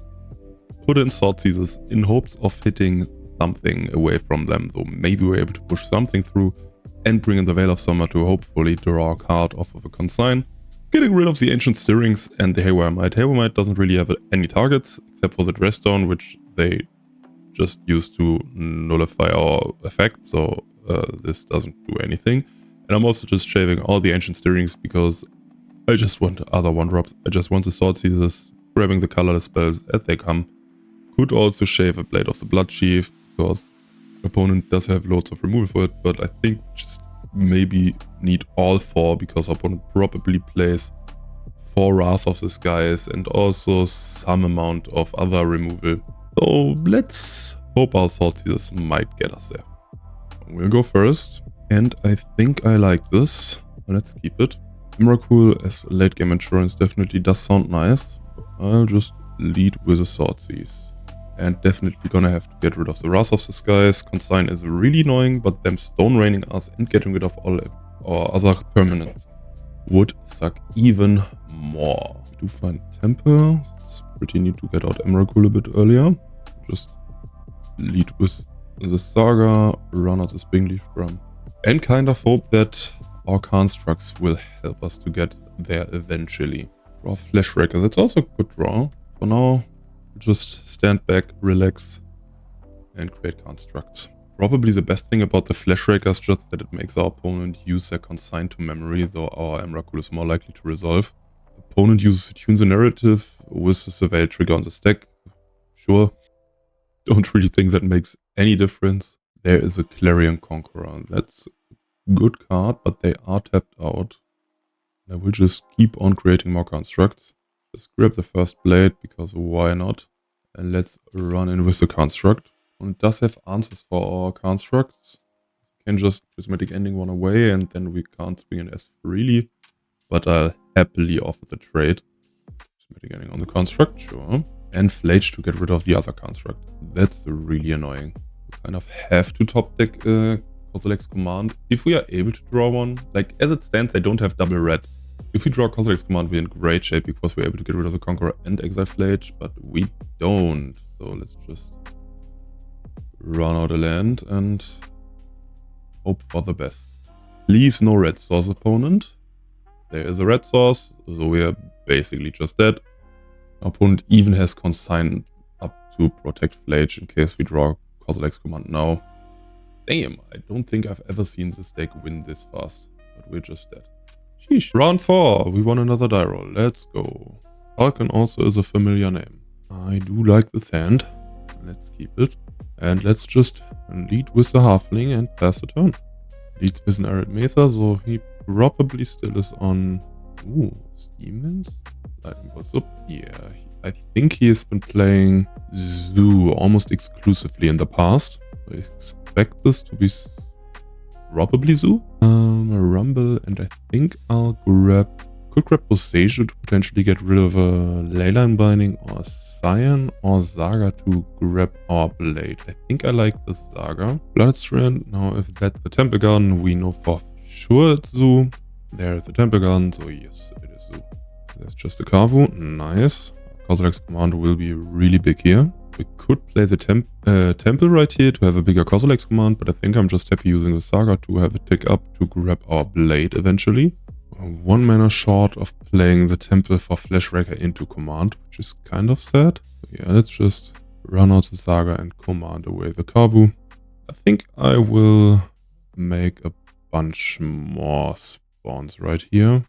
Speaker 1: put in Sword Seizures in hopes of hitting something away from them, though maybe we're able to push something through and bring in the Veil of Summer to hopefully draw a card off of a consign. Getting rid of the Ancient Stirrings and the Haywire Might. Haywire Might doesn't really have any targets except for the Dress Down, which they just use to nullify our effect, so this doesn't do anything. And I'm also just shaving all the Ancient Stirrings because I just want other 1-drops. I just want the Sword Seizures, grabbing the colorless spells as they come. Could also shave a Blade of the Blood Chief, because the opponent does have loads of removal for it, but I think just maybe need all 4 because our opponent probably plays 4 Wrath of the Skies and also some amount of other removal. So let's hope our Sword Seizures might get us there. We'll go first, and I think I like this. Let's keep it. Emrakul as late game insurance definitely does sound nice, but I'll just lead with a Sword Seize. And definitely gonna have to get rid of the Wrath of the Skies. Consign is really annoying, but them stone raining us and getting rid of all our other permanents would suck even more. We do find Temple. It's pretty neat to get out Emrakul a bit earlier. Just lead with the Saga, run out the Springleaf Drum, and kind of hope that our constructs will help us to get there eventually. Draw Fleshraker, that's also a good draw. For now, just stand back, relax, and create constructs. Probably the best thing about the Fleshraker is just that it makes our opponent use their consign to memory, though our Emrakul is more likely to resolve. Opponent uses Attune the Narrative with the Surveil trigger on the stack. Sure. Don't really think that makes any difference. There is a Clarion Conqueror. That's a good card, but they are tapped out. I will just keep on creating more constructs. Just grab the first blade, because why not? And let's run in with the construct. And it does have answers for our constructs. We can just prismatic ending one away, and then we can't swing an S freely. But I'll happily offer the trade. Prismatic ending on the construct, sure. And Flage to get rid of the other construct. That's really annoying. We kind of have to top deck Kozilek's Command if we are able to draw one. Like, as it stands, they don't have double red. If we draw Kozilek's Command, we're in great shape because we're able to get rid of the Conqueror and exile Flage, but we don't. So let's just run out a land and hope for the best. Please no red source, opponent. There is a red source, so we are basically just dead. Our opponent even has consign up to protect Flage in case we draw Kozilek's Command now. Damn, I don't think I've ever seen this deck win this fast, but we're just dead. Sheesh. Round 4, we won another die roll. Let's go. Falcon also is a familiar name. I do like the sand. Let's keep it. And let's just lead with the halfling and pass the turn. Leads with an Arid Mesa, so he probably still is on... Ooh, Demons? Lightning Bolts up. Yeah, I think he has been playing Zoo almost exclusively in the past. I expect this to be probably Zoo. A Rumble, and I think I'll could grab Boseiju to potentially get rid of a Leyline Binding or Scion or Saga to grab our Blade. I think I like the Saga. Bloodstrand, now if that's the Temple Garden, we know for sure it's Zoo. There's the Temple Garden, so yes, it is Zoo. There's just a Kavu, nice. Kozilek's Commander will be really big here. We could play the Temple right here to have a bigger Kozilek's Command, but I think I'm just happy using the Saga to have it tick up to grab our Blade eventually. 1 mana short of playing the Temple for Fleshwrecker into Command, which is kind of sad. So yeah, let's just run out the Saga and command away the Kavu. I think I will make a bunch more spawns right here.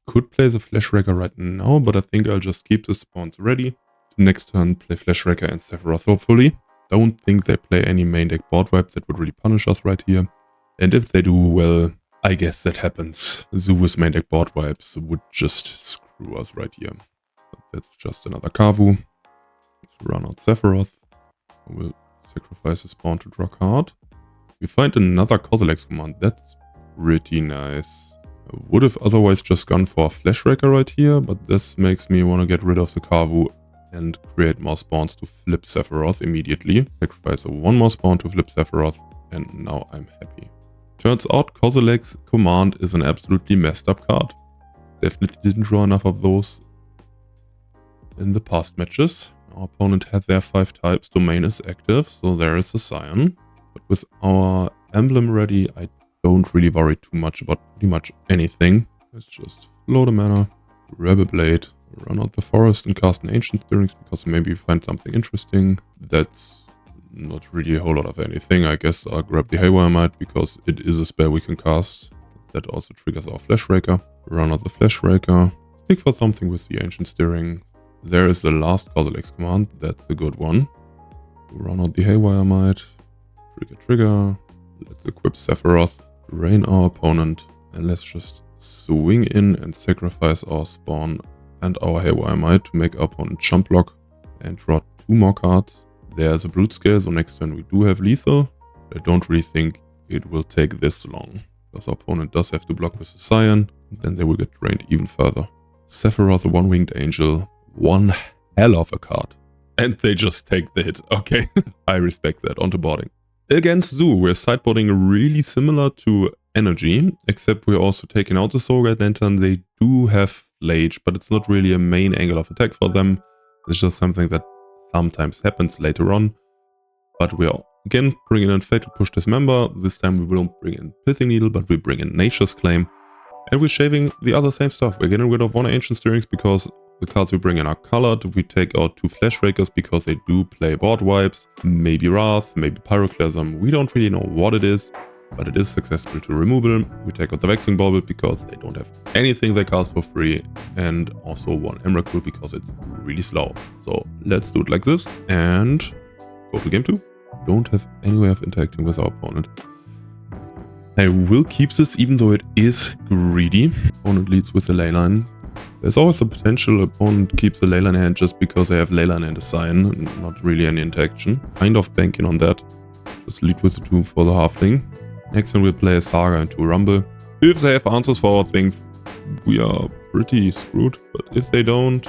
Speaker 1: Could play the Fleshwrecker right now, but I think I'll just keep the spawns ready. Next turn, play Fleshwrecker and Sephiroth, hopefully. Don't think they play any main deck board wipes that would really punish us right here. And if they do, well, I guess that happens. Zoo with main deck board wipes would just screw us right here. But that's just another Kavu. Let's run out Sephiroth. We'll sacrifice a spawn to draw card. We find another Kozilek's Command. That's pretty nice. I would have otherwise just gone for a Fleshwrecker right here, but this makes me want to get rid of the Kavu and create more spawns to flip Sephiroth immediately. Sacrifice one more spawn to flip Sephiroth, and now I'm happy. Turns out Kozilek's Command is an absolutely messed up card. Definitely didn't draw enough of those in the past matches. Our opponent had their 5 types, domain is active, so there is a Scion. But with our emblem ready, I don't really worry too much about pretty much anything. Let's just float a mana, grab a blade, run out the forest and cast an Ancient Stirrings because maybe we find something interesting. That's not really a whole lot of anything. I guess I'll grab the Haywire Might because it is a spell we can cast. That also triggers our Fleshwrecker. Run out the Fleshwrecker. Stick for something with the Ancient Stirring. There is the last Kozilek's Command. That's a good one. Run out the Haywire Might. Trigger. Let's equip Sephiroth. Drain our opponent. And let's just swing in and sacrifice our spawn and our Haywire Might to make our opponent jump block and draw 2 more cards. There's a Broodscale, so next turn we do have lethal. I don't really think it will take this long, because our opponent does have to block with the Scion, then they will get drained even further. Sephiroth, the One-Winged Angel, one hell of a card. And they just take the hit, okay. I respect that, onto boarding. Against Zoo, we're sideboarding really similar to Energy, except we're also taking out the Soul-Guide Lantern. They do have Lage, but it's not really a main angle of attack for them. It's just something that sometimes happens later on. But we are again bringing in Fatal Push Dismember. This time we won't bring in Pithing Needle, but we bring in Nature's Claim. And we're shaving the other same stuff. We're getting rid of 1 Ancient Stirrings because the cards we bring in are colored. We take out 2 Fleshwreckers because they do play board wipes. Maybe Wrath, maybe Pyroclasm. We don't really know what it is, but it is successful to removal. We take out the Vexing Bauble because they don't have anything they cast for free, and also 1 Emrakul because it's really slow. So let's do it like this and go to game 2. Don't have any way of interacting with our opponent. I will keep this even though it is greedy. Opponent leads with the Leyline. There's always a potential opponent keeps the Leyline hand just because they have Leyline and a Scion, and not really any interaction. Kind of banking on that. Just lead with the 2 for the Halfling. Next one we'll play a Saga into a Rumble. If they have answers for our things, we are pretty screwed. But if they don't,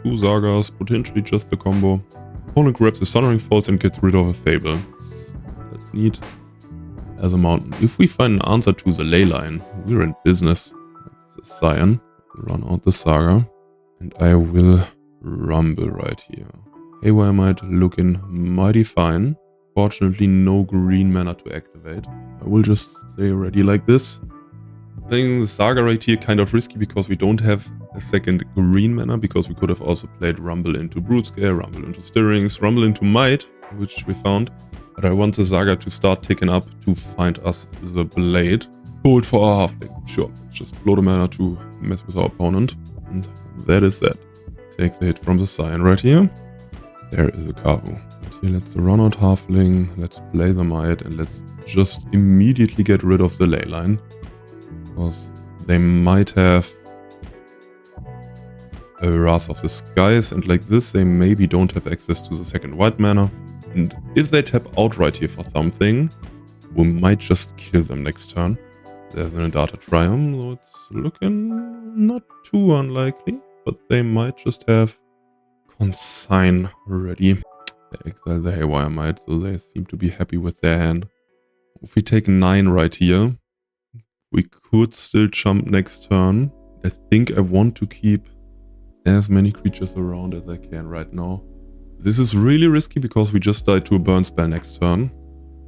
Speaker 1: 2 Sagas, potentially just the combo. Opponent grabs the Sunring Falls and gets rid of a Fable. That's neat. As a mountain. If we find an answer to the Leyline, we're in business. That's a Scion. Run out the Saga. And I will Rumble right here. Haywire Might looking mighty fine. Fortunately, no green mana to activate. I will just stay ready like this. Playing the Saga right here kind of risky because we don't have a second green mana, because we could have also played Rumble into Broodscale, Rumble into Stirrings, Rumble into Might, which we found. But I want the Saga to start ticking up to find us the Blade. Bolt for our Halfling. Sure, just float a mana to mess with our opponent. And that is that. Take the hit from the Scion right here. There is a Kavu. Here, let's run out Halfling, let's play the Might, and let's just immediately get rid of the Leyline. Because they might have a Wrath of the Skies, and like this they maybe don't have access to the second white mana. And if they tap out right here for something, we might just kill them next turn. There's an Data Triumph, so it's looking not too unlikely, but they might just have Consign ready. They exile the Haywire Might, so they seem to be happy with their hand. If we take 9 right here, We could still jump next turn. I think I want to keep as many creatures around as I can right now. This is really risky because we just died to a burn spell next turn.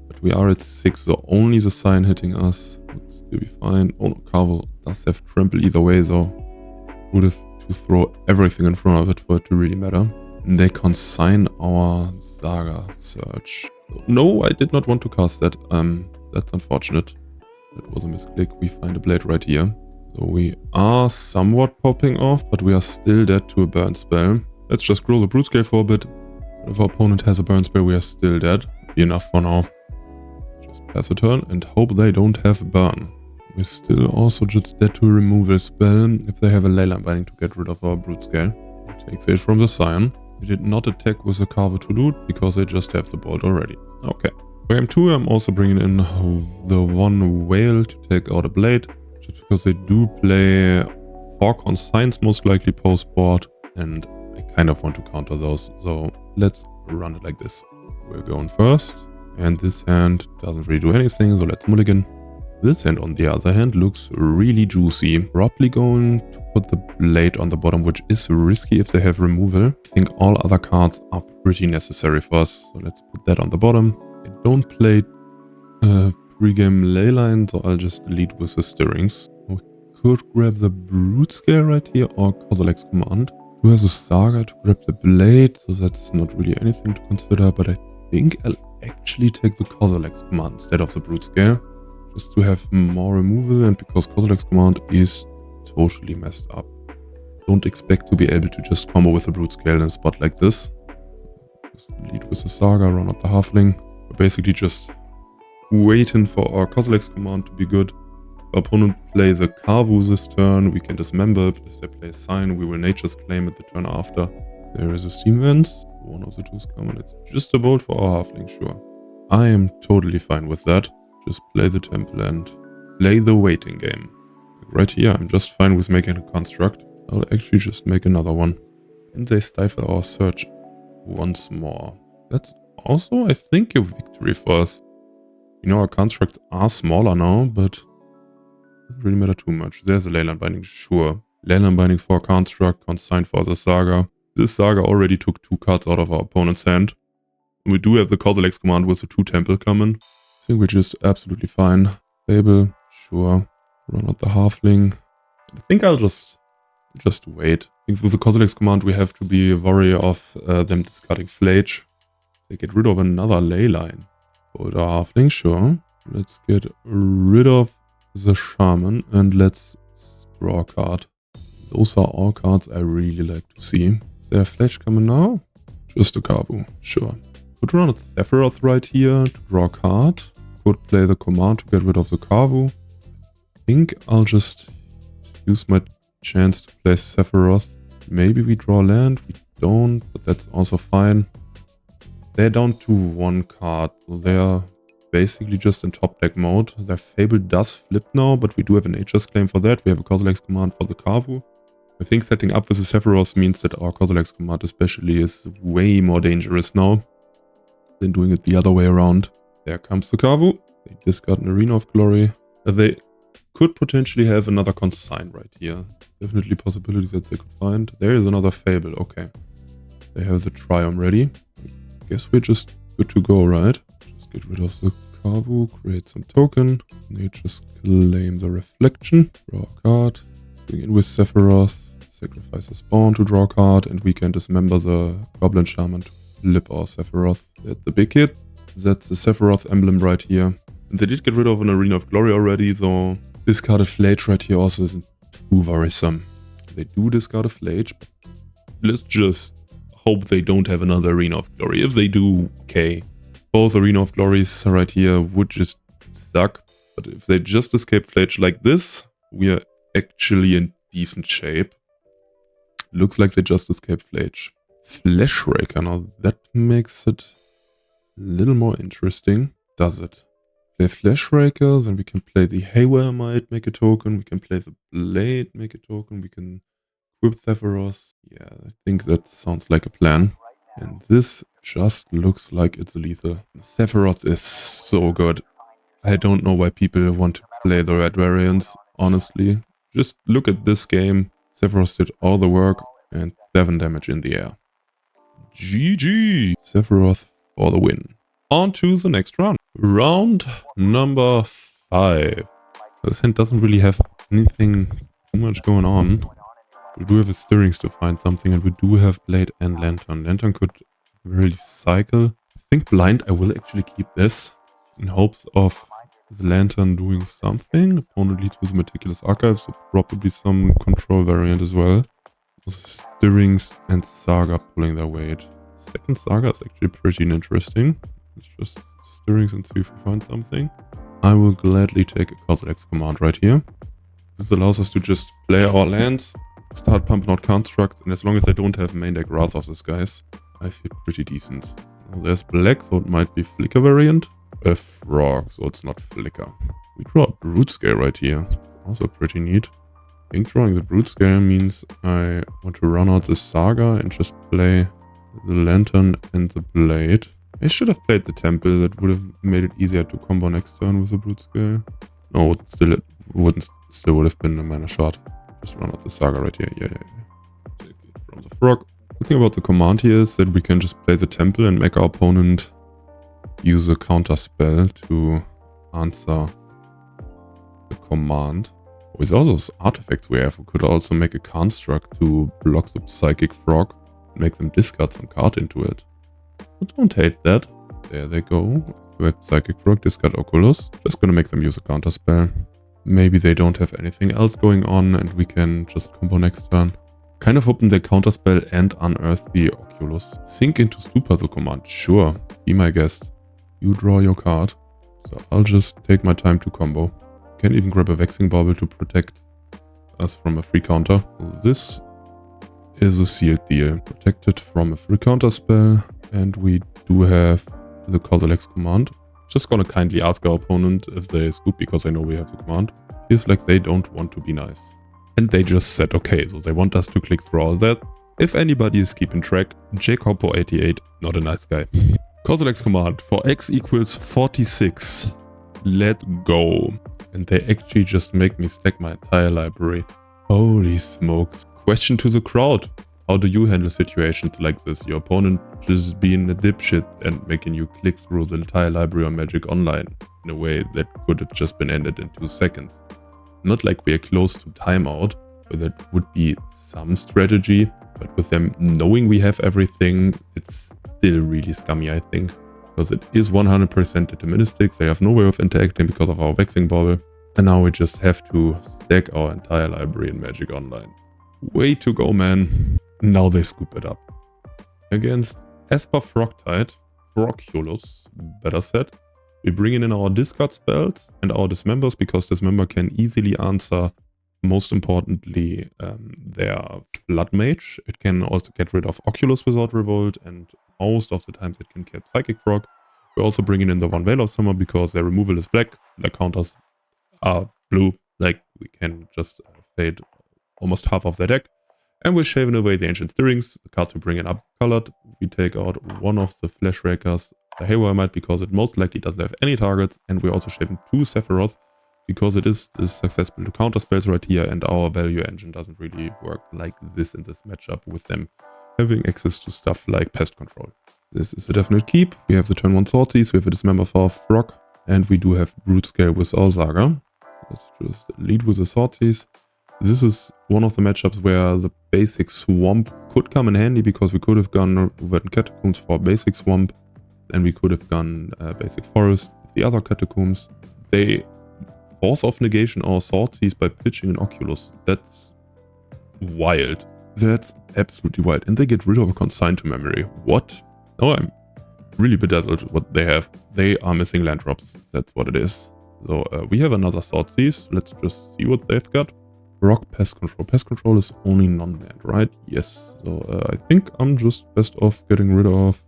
Speaker 1: But we are at 6, so only the sign hitting us would still be fine. Oh no, Carvel does have trample either way, so would have to throw everything in front of it for it to really matter. And they consign our Saga Search. So, no, I did not want to cast that. That's unfortunate. That was a misclick. We find a blade right here. So we are somewhat popping off, but we are still dead to a burn spell. Let's just grow the Broodscale for a bit. If our opponent has a burn spell, we are still dead. Be enough for now. Just pass a turn and hope they don't have burn. We're still also just dead to a removal spell if they have a Leyline Binding to get rid of our Broodscale. Takes it from the Scion. We did not attack with a Carver to loot because they just have the bolt already. Okay. For game 2, I'm also bringing in the one whale to take out a blade. Just because they do play 4 consigns most likely post board. And I kind of want to counter those. So let's run it like this. We're going first. And this hand doesn't really do anything, so let's mulligan. This hand, on the other hand, looks really juicy. Probably going to put the blade on the bottom, which is risky if they have removal. I think all other cards are pretty necessary for us. So let's put that on the bottom. I don't play pre-game Leyline, so I'll just lead with the stirrings. We could grab the Broodscale right here or Kozilek's Command. Who has a Saga to grab the blade, so that's not really anything to consider. But I think I'll actually take the Kozilek's Command instead of the Broodscale. Just to have more removal, and because Kozilek's Command is totally messed up. Don't expect to be able to just combo with a Broodscale in a spot like this. Just lead with the Saga, run out the Halfling. We're basically just waiting for our Kozilek's Command to be good. If our opponent plays a Carvu this turn, we can dismember it. If they play a Sign, we will Nature's Claim it the turn after. There is a Steam Vent. One of the two is coming. It's just a bolt for our Halfling, sure. I am totally fine with that. Just play the temple and play the waiting game. Right here, I'm just fine with making a construct. I'll actually just make another one. And they stifle our search once more. That's also, I think, a victory for us. You know, our constructs are smaller now, but it doesn't really matter too much. There's a Leyline Binding, sure. Leyline Binding for construct, consigned for the Saga. This Saga already took 2 cards out of our opponent's hand. We do have the Kozilek's Command with the 2 temple coming. I think we're just absolutely fine. Stable, sure. Run out the Halfling. I think I'll just wait. I think with the Kozilek's Command we have to be wary of them discarding Flage. They get rid of another Leyline. Boulder Halfling, sure. Let's get rid of the Shaman and let's draw a card. Those are all cards I really like to see. Is there a Flage coming now? Just a Carvu, sure. Could run a Sephiroth right here to draw a card. Could play the command to get rid of the Carvu. I think I'll just use my chance to play Sephiroth. Maybe we draw land, we don't, but that's also fine. They're down to 1 card, so they are basically just in top deck mode. Their Fable does flip now, but we do have a Nature's Claim for that. We have a Kozilek's Command for the Carvu. I think setting up with the Sephiroth means that our Kozilek's Command especially is way more dangerous now than doing it the other way around. There comes the Carvu. They discard an Arena of Glory. They could potentially have another consign right here. Definitely possibilities that they could find. There is another Fable, okay. They have the Triumph ready. I guess we're just good to go, right? Just get rid of the Carvu, create some token. They just claim the Reflection. Draw a card. Swing in with Sephiroth. Sacrifice a Spawn to draw a card. And we can dismember the Goblin Shaman to flip our Sephiroth. That's the big hit. That's the Sephiroth emblem right here. And they did get rid of an Arena of Glory already, so discarded Flage right here also isn't too worrisome. They do discard a Flage, but let's just hope they don't have another Arena of Glory. If they do, okay. Both Arena of Glories right here would just suck, but if they just escape Flage like this, we are actually in decent shape. Looks like they just escaped Flage. Flashraker, now that makes it a little more interesting, does it? Play Flashrakers and we can play the Haywire Might, make a token. We can play the Blade, make a token. We can equip Sephiroth. Yeah, I think that sounds like a plan. And this just looks like it's lethal. Sephiroth is so good. I don't know why people want to play the red variants, honestly. Just look at this game. Sephiroth did all the work and 7 damage in the air. GG! Sephiroth for the win. On to the next round. Round number 5. This hand doesn't really have anything too much going on. We do have a Stirrings to find something, and we do have Blade and Lantern. Lantern could really cycle. I think Blind, I will actually keep this in hopes of the Lantern doing something. Opponent leads with a Meticulous Archive, so probably some control variant as well. Stirrings and Saga pulling their weight. Second Saga is actually pretty interesting. Let's just Stirrings and see if we find something. I will gladly take a Kozilek's command right here. This allows us to just play our lands, start pumping out constructs, and as long as they don't have main deck Wrath of the Skies, I feel pretty decent. Now there's black, so it might be Flicker variant. A frog, so it's not Flicker. We draw a Broodscale right here. Also pretty neat. I think drawing the Broodscale means I want to run out the Saga and just play the Lantern and the Blade. I should have played the Temple, that would have made it easier to combo next turn with the Broodscale. No, still it would have been a mana shot. Just run out the Saga right here. Yeah. Take it from the frog. The thing about the command here is that we can just play the Temple and make our opponent use a counter spell to answer the command. With all those artifacts we have, we could also make a construct to block the Psychic Frog and make them discard some card into it. I don't hate that. There they go. Activate Psychic Frog, discard Oculus. Just gonna make them use a counter spell. Maybe they don't have anything else going on and we can just combo next turn. Kind of hoping they counterspell and unearth the Oculus. Sink into Stupor the command. Sure, be my guest. You draw your card. So I'll just take my time to combo. Can even grab a Vexing Bauble to protect us from a free counter. This is a sealed deal. Protected from a free counter spell. And we do have the Kozilek's command. Just gonna kindly ask our opponent if they scoop because I know we have the command. Feels like they don't want to be nice. And they just said okay, so they want us to click through all that. If anybody is keeping track, Jacopo88, not a nice guy. Kozilek's command for x equals 46. Let go. And they actually just make me stack my entire library. Holy smokes. Question to the crowd. How do you handle situations like this? Your opponent just being a dipshit and making you click through the entire library on Magic Online in a way that could have just been ended in 2 seconds. Not like we are close to timeout, but that would be some strategy. But with them knowing we have everything, it's still really scummy, I think. Because it is 100% deterministic, they have no way of interacting because of our Vexing Bauble. And now we just have to stack our entire library in Magic Online. Way to go, man. Now they scoop it up. Against Esper FrOculus, better said, we bring in our discard spells and our dismembers because dismember can easily answer, most importantly, their Flood Mage. It can also get rid of Oculus without Revolt, and most of the times it can kill Psychic Frog. We're also bringing in the One Veil of Summer because their removal is black, their counters are blue, like we can just fade almost half of their deck. And we're shaving away the Ancient Stirrings. The cards we bring in are colored. We take out one of the Flesh Rakers, the Haywire because it most likely doesn't have any targets. And we're also shaving 2 Sephiroth because it is successful to counter spells right here. And our value engine doesn't really work like this in this matchup with them having access to stuff like Pest Control. This is a definite keep. We have the turn 1 Swordseize. We have a Dismember for Frog. And we do have Broodscale with our Saga. Let's just lead with the Swordseize. This is one of the matchups where the basic Swamp could come in handy because we could have gone Verdant Catacombs for basic Swamp. Then we could have gone basic Forest with the other Catacombs. They force off negation our Swordseize by pitching an Oculus. That's wild. That's absolutely wild. And they get rid of a Consign to Memory. What? Oh, I'm really bedazzled what they have. They are missing land drops. That's what it is. So we have another Swordseize. Let's just see what they've got. Rock Pest Control. Pest Control is only non-land, right? Yes. So I think I'm just best off getting rid of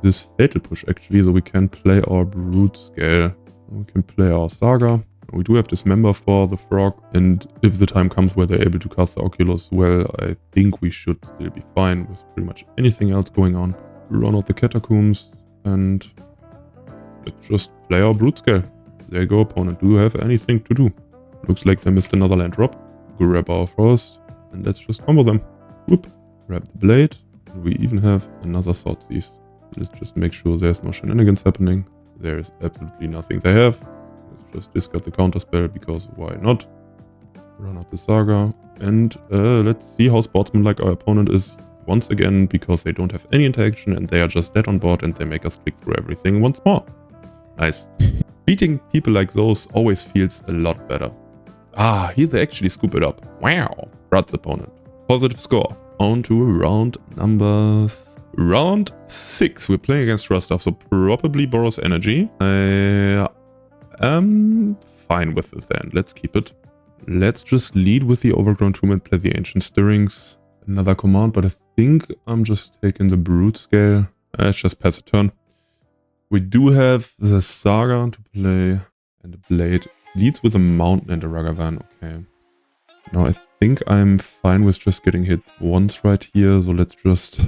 Speaker 1: this Fatal Push actually, so we can play our Broodscale. We can play our Saga. We do have Dismember for the Frog, and if the time comes where they're able to cast the Oculus, well, I think we should still be fine with pretty much anything else going on. Run out the Catacombs, and let's just play our Broodscale. There you go, opponent. Do you have anything to do? Looks like they missed another land drop. Grab our forest, and let's just combo them. Whoop. Grab the blade. And we even have another Sword Thief. Let's just make sure there's no shenanigans happening. There is absolutely nothing they have. Let's just discard the counter spell, because why not? Run out the Saga. And let's see how sportsmanlike our opponent is once again, because they don't have any interaction and they are just dead on board and they make us click through everything once more. Nice. Beating people like those always feels a lot better. Ah, here they actually scoop it up. Wow. Brad's opponent. Positive score. On to round number... Round 6. We're playing against Rostov, so probably Boros Energy. I am fine with it then. Let's keep it. Let's just lead with the Overgrown Tomb and play the Ancient Stirrings. Another command, but I think I'm just taking the Broodscale. Let's just pass a turn. We do have the Saga to play, and the Blade leads with a Mountain and a Ragavan. Okay. Now I think I'm fine with just getting hit once right here, so let's just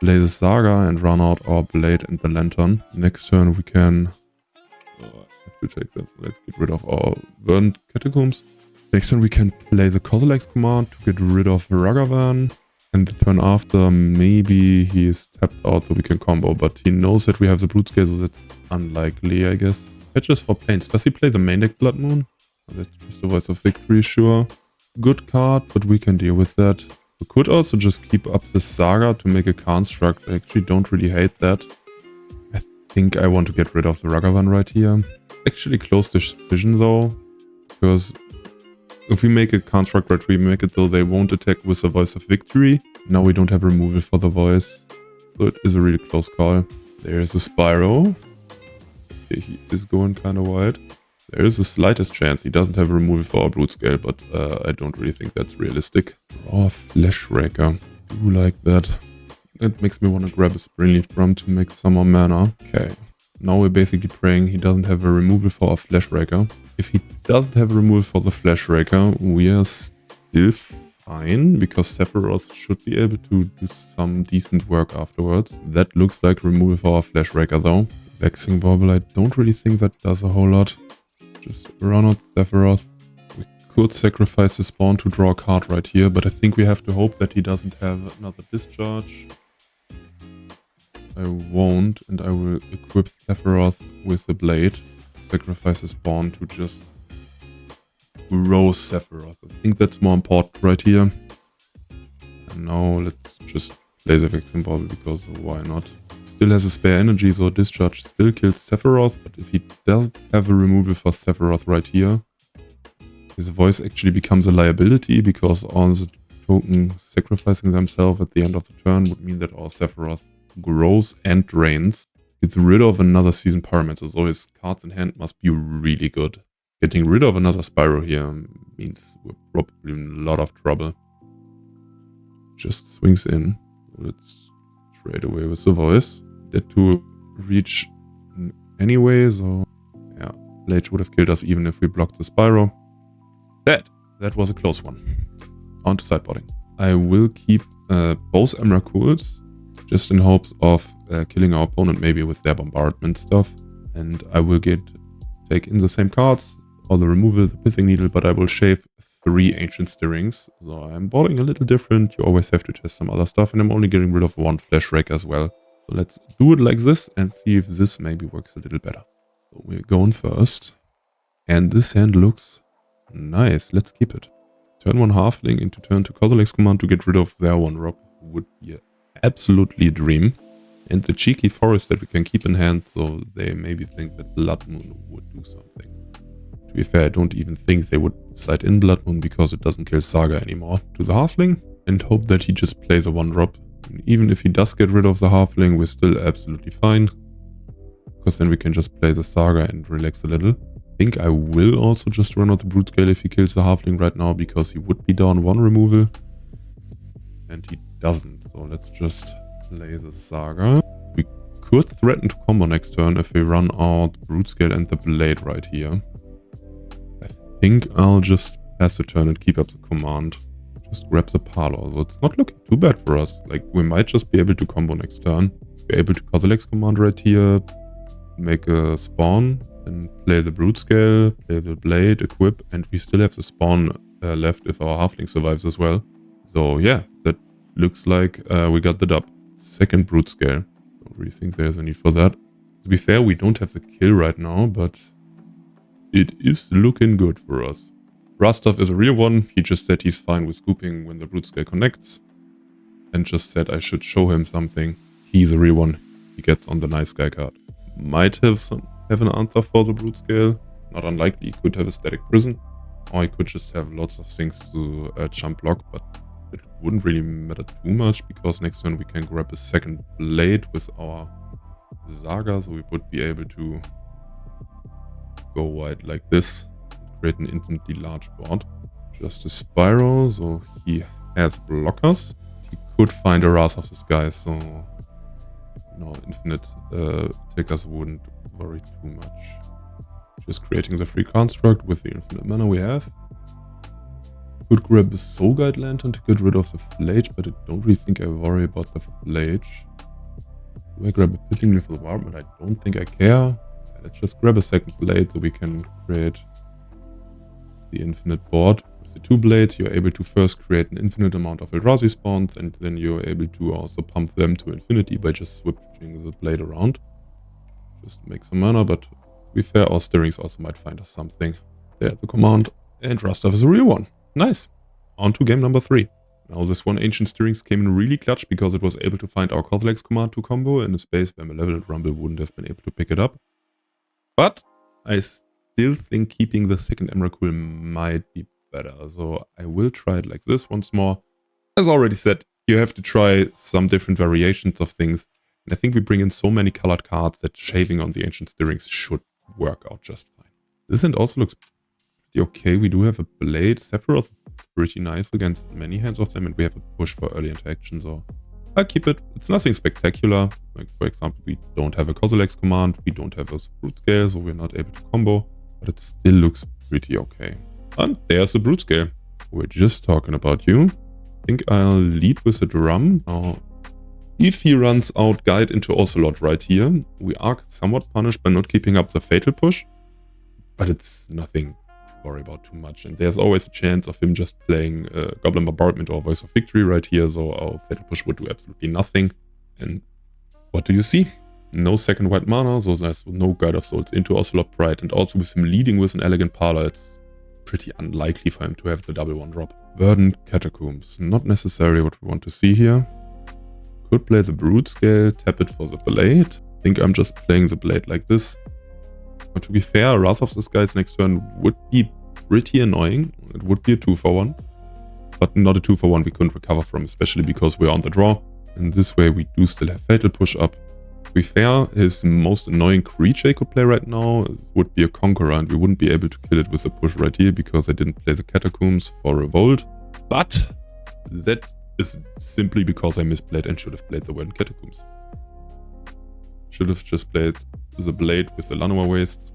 Speaker 1: play the Saga and run out our Blade and the Lantern. Next turn we can... I have to take that, so let's get rid of our Verdant Catacombs. Next turn we can play the Kozilek's command to get rid of Ragavan. And the turn after, maybe he is tapped out so we can combo. But he knows that we have the Broodscale, so that's unlikely, I guess. Fetches for Plains. Does he play the main deck Blood Moon? Oh, that's just a Voice of Victory, sure. Good card, but we can deal with that. We could also just keep up the Saga to make a construct. I actually don't really hate that. I think I want to get rid of the Ragavan right here. Actually close decision though, because... if we make a construct right, we make it so they won't attack with the Voice of Victory. Now we don't have removal for the voice. So it is a really close call. There's a Spyro. Okay, he is going kind of wide. There is the slightest chance he doesn't have removal for our Broodscale, but I don't really think that's realistic. Oh, Fleshraker. Do like that. That makes me want to grab a Springleaf Drum to make some more mana. Okay. Now we're basically praying he doesn't have a removal for our Fleshraker. If he doesn't have a removal for the Fleshraker, we are still fine, because Sephiroth should be able to do some decent work afterwards. That looks like removal for our Fleshraker though. Vexing Bauble, I don't really think that does a whole lot. Just run out Sephiroth. We could sacrifice the spawn to draw a card right here, but I think we have to hope that he doesn't have another discharge. I won't, and I will equip Sephiroth with the blade. Sacrifice a spawn to just grow Sephiroth. I think that's more important right here. And now let's just play the Vexing Bauble, because why not? Still has a spare energy, so discharge still kills Sephiroth, but if he doesn't have a removal for Sephiroth right here, his voice actually becomes a liability, because all the token sacrificing themselves at the end of the turn would mean that our Sephiroth grows and drains. Gets rid of another Seasoned Pyromancer, so his cards in hand must be really good. Getting rid of another Spyro here means we're probably in a lot of trouble. Just swings in. Let's trade away with the voice. That to reach anyway, so yeah, Blade would have killed us even if we blocked the Spyro. That was a close one. On to sideboarding. I will keep both Emrakul's, just in hopes of killing our opponent maybe with their bombardment stuff. And I will take in the same cards, all the removal, the Pithing Needle, but I will shave 3 Ancient Stirrings. So I'm boarding a little different. You always have to test some other stuff, and I'm only getting rid of 1 Fleshraker as well. So let's do it like this and see if this maybe works a little better. So we're going first. And this hand looks nice. Let's keep it. Turn 1 Halfling into turn 2 Kozilek's command to get rid of their 1 Rob would be absolutely a dream. And the cheeky forest that we can keep in hand, so they maybe think that Blood Moon would do something. To be fair, I don't even think they would side in Blood Moon, because it doesn't kill Saga anymore. To the Halfling, and hope that he just plays a 1-drop. Even if he does get rid of the Halfling, we're still absolutely fine. Because then we can just play the Saga and relax a little. I think I will also just run out the Broodscale if he kills the Halfling right now, because he would be down 1 removal. And he doesn't, so let's just play the Saga. We could threaten to combo next turn if we run out Broodscale and the Blade right here. I think I'll just pass the turn and keep up the command. Just grab the Parlor, so it's not looking too bad for us. Like, we might just be able to combo next turn. We're able to Kozilek's command right here, make a spawn Then play the Broodscale, play the Blade, equip, and we still have the spawn left if our Halfling survives as well. So yeah, that looks like we got the dub. Second Broodscale. Don't really think there's a need for that. To be fair, we don't have the kill right now, but it is looking good for us. Rostov is a real one. He just said he's fine with scooping when the Broodscale connects. And just said I should show him something. He's a real one. He gets on the nice guy card. Might have an answer for the Broodscale. Not unlikely. He could have a static prison. Or he could just have lots of things to jump block. But it wouldn't really matter too much. Because next turn we can grab a second blade with our Saga. So we would be able to go wide like this. Create an infinitely large board. Just a Spyro. So he has blockers. He could find a Wrath of the Skies, so no, infinite tickers wouldn't worry too much. Just creating the free construct with the infinite mana we have. Could grab a Soul Guide Lantern to get rid of the Flage, but I don't really think I worry about the Flage. Do I grab a Pitting Lethal Bombardment? I don't think I care. Let's just grab a second blade so we can create the infinite board. With the two blades, you're able to first create an infinite amount of Eldrazi spawns, and then you're able to also pump them to infinity by just switching the blade around. Just make some mana, but to be fair, our stirrings also might find us something. There's the command, and Rostov is a real one. Nice. On to game number 3. Now this one Ancient Stirrings came in really clutch because it was able to find our Kovalex command to combo in a space where Malevolent Rumble wouldn't have been able to pick it up. But I still think keeping the second Emrakul might be better, so I will try it like this once more. As already said, you have to try some different variations of things, and I think we bring in so many colored cards that shaving on the Ancient Stirrings should work out just fine. This hand also looks pretty okay. We do have a Blade. Sephiroth is pretty nice against many hands of them, and we have a push for early interaction, so I'll keep it. It's nothing spectacular. Like, for example, we don't have a Kozilek's command, we don't have a Broodscale, so we're not able to combo, but it still looks pretty okay. And there's the Broodscale. We're just talking about you. I think I'll lead with a drum. Now, if he runs out Guide into Ocelot right here, we are somewhat punished by not keeping up the Fatal Push, but it's nothing to worry about too much. And there's always a chance of him just playing Goblin Bombardment or Voice of Victory right here, so our Fatal Push would do absolutely nothing. And what do you see? No second white mana, so there's no Guide of Souls into Ocelot Pride, and also with him leading with an Elegant Parlor, it's pretty unlikely for him to have the double one drop. Verdant Catacombs, not necessarily what we want to see here. Could play the Broodscale, tap it for the Blade. I think I'm just playing the Blade like this. But to be fair, Wrath of the Skies next turn would be pretty annoying. It would be a 2-for-1. But not a 2-for-1 we couldn't recover from, especially because we're on the draw. And this way we do still have Fatal Push up. To be fair, his most annoying creature he could play right now would be a Conqueror, and we wouldn't be able to kill it with a push right here because I didn't play the Catacombs for Revolt. But that is simply because I misplayed and should have played the Verdant Catacombs. Should have just played the Blade with the Llanowar Wastes.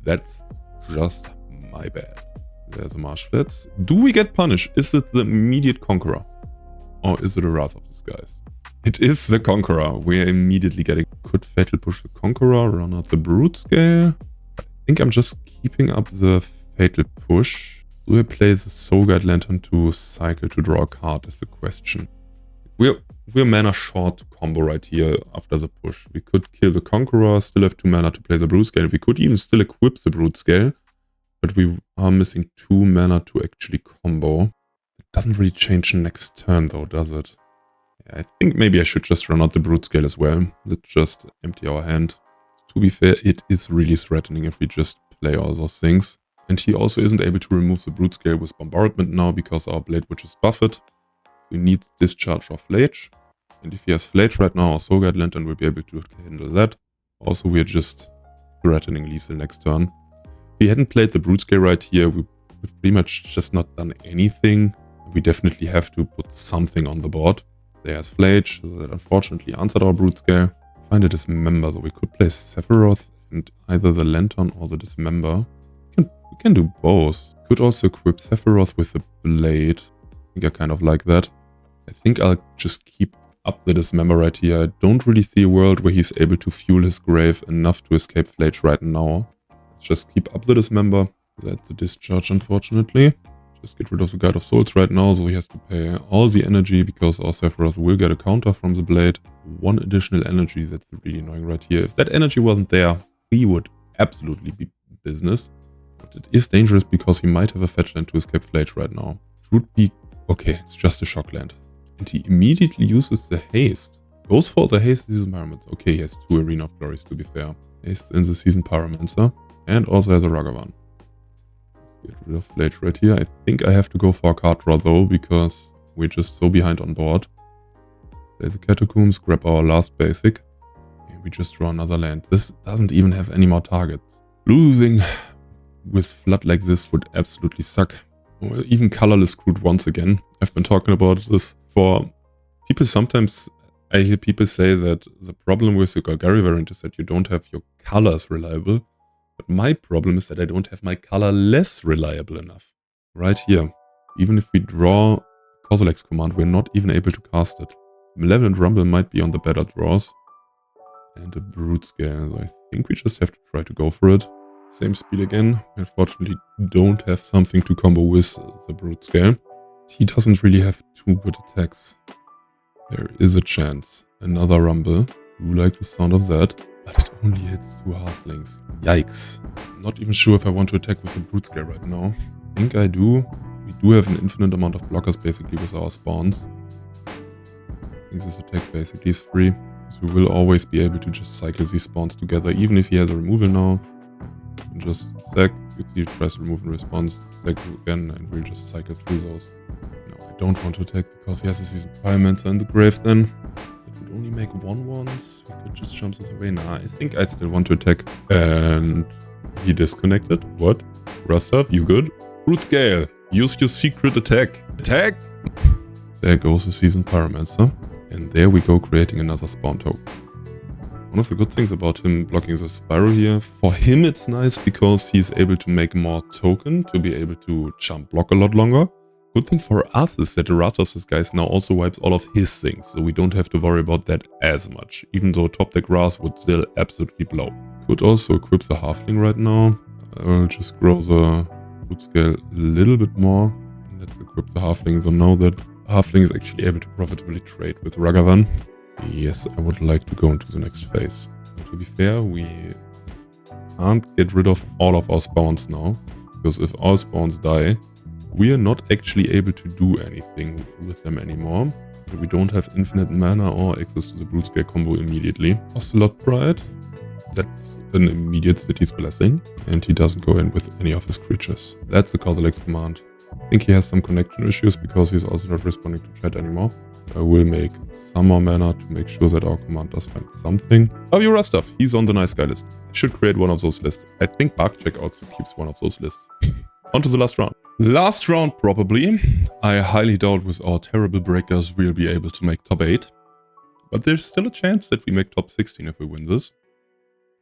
Speaker 1: That's just my bad. There's a Marsh Flats. Do we get punished? Is it the immediate Conqueror? Or is it a Wrath of the Skies? It is the Conqueror. We're immediately getting... Could Fatal Push the Conqueror, run out the Broodscale? I think I'm just keeping up the Fatal Push. Do I play the Soul Guide Lantern to cycle to draw a card is the question. We're mana short to combo right here after the push. We could kill the Conqueror, still have 2 mana to play the Broodscale. We could even still equip the Broodscale, but we are missing 2 mana to actually combo. It doesn't really change next turn though, does it? I think maybe I should just run out the Broodscale as well. Let's just empty our hand. To be fair, it is really threatening if we just play all those things. And he also isn't able to remove the Broodscale with Bombardment now because our Blade Witch is buffed. We need Discharge or Flage. And if he has Flage right now, our Soul Guide Lantern will be able to handle that. Also, we're just threatening lethal next turn. If we hadn't played the Broodscale right here, we've pretty much just not done anything. We definitely have to put something on the board. There's Flage, so that unfortunately answered our Broodscale. Find a Dismember, so we could play Sephiroth and either the Lantern or the Dismember. We can do both. Could also equip Sephiroth with the Blade. I think I kind of like that. I think I'll just keep up the Dismember right here. I don't really see a world where he's able to fuel his grave enough to escape Flage right now. Let's just keep up the Dismember. That's a discharge, unfortunately. Just get rid of the Guide of Souls right now, so he has to pay all the energy because our Sephiroth will get a counter from the blade. One additional energy, that's really annoying right here. If that energy wasn't there, he would absolutely be business. But it is dangerous because he might have a fetch land to escape Flage right now. It would be... okay, it's just a shock land. And he immediately uses the haste. Goes for the haste season Pyromancer. Okay, he has 2 Arena of Glories to be fair. Haste in the season Pyromancer. And also has a Ragavan. Let's get rid of Flage right here. I think I have to go for a card draw though, because we're just so behind on board. Play the Catacombs, grab our last basic. And we just draw another land. This doesn't even have any more targets. Losing with Flood like this would absolutely suck. Even colorless screwed once again. I've been talking about this for people. Sometimes I hear people say that the problem with the Golgari variant is that you don't have your colors reliable. But my problem is that I don't have my colorless reliable enough. Right here. Even if we draw Kozilek's command, we're not even able to cast it. Malevolent Rumble might be on the better draws. And a Broodscale. So I think we just have to try to go for it. Same speed again. Unfortunately, don't have something to combo with the Broodscale. He doesn't really have 2 good attacks. There is a chance. Another Rumble. Do like the sound of that. But it only hits 2 halflings. Yikes. I'm not even sure if I want to attack with the Broodscale right now. I think I do. We do have an infinite amount of blockers basically with our spawns. I think this attack basically is free. So we will always be able to just cycle these spawns together. Even if he has a removal now. Just sack. If he tries to remove in response, sack again, and we'll just cycle through those. No, I don't want to attack because he has a season Pyromancer in the grave then. That would only make 1/1s. We could just jump this away. Nah, I think I still want to attack. And he disconnected. What? Rastav, you good? Broodscale, use your secret attack. Attack! There goes the season Pyromancer. And there we go, creating another spawn token. One of the good things about him blocking the Spyro here, for him it's nice because he's able to make more token to be able to jump block a lot longer. Good thing for us is that the Wrath of this guy now also wipes all of his things, so we don't have to worry about that as much, even though top deck Wrath would still absolutely blow. Could also equip the Halfling right now. I'll just grow the Broodscale a little bit more. Let's equip the Halfling, so now that Halfling is actually able to profitably trade with Ragavan. Yes, I would like to go into the next phase. To be fair, we can't get rid of all of our spawns now, because if our spawns die, we are not actually able to do anything with them anymore. And we don't have infinite mana or access to the Broodscale combo immediately. Ocelot Pride, that's an immediate City's Blessing, and he doesn't go in with any of his creatures. That's the Kozilek's command. I think he has some connection issues because he's also not responding to chat anymore. I will make some more mana to make sure that our command does find something. Oh, you Rastav, he's on the nice guy list. I should create one of those lists. I think Barkcheck also keeps one of those lists. On to the last round. Last round, probably. I highly doubt with our terrible breakers we'll be able to make top 8. But there's still a chance that we make top 16 if we win this.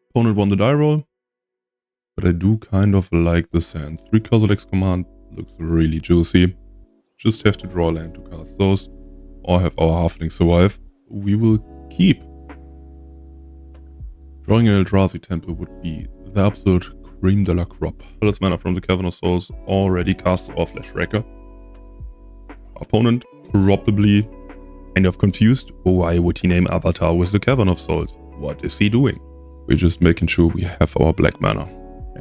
Speaker 1: Opponent won the die roll. But I do kind of like this hand. 3 Kozilek's command looks really juicy. Just have to draw a land to cast those. Or have our Halfling survive. We will keep. Drawing an Eldrazi Temple would be the absolute cream de la crop. Let's mana from the Cavern of Souls already cast our Flash Wrecker. Opponent probably kind of confused. Why would he name Avatar with the Cavern of Souls? What is he doing? We're just making sure we have our black mana.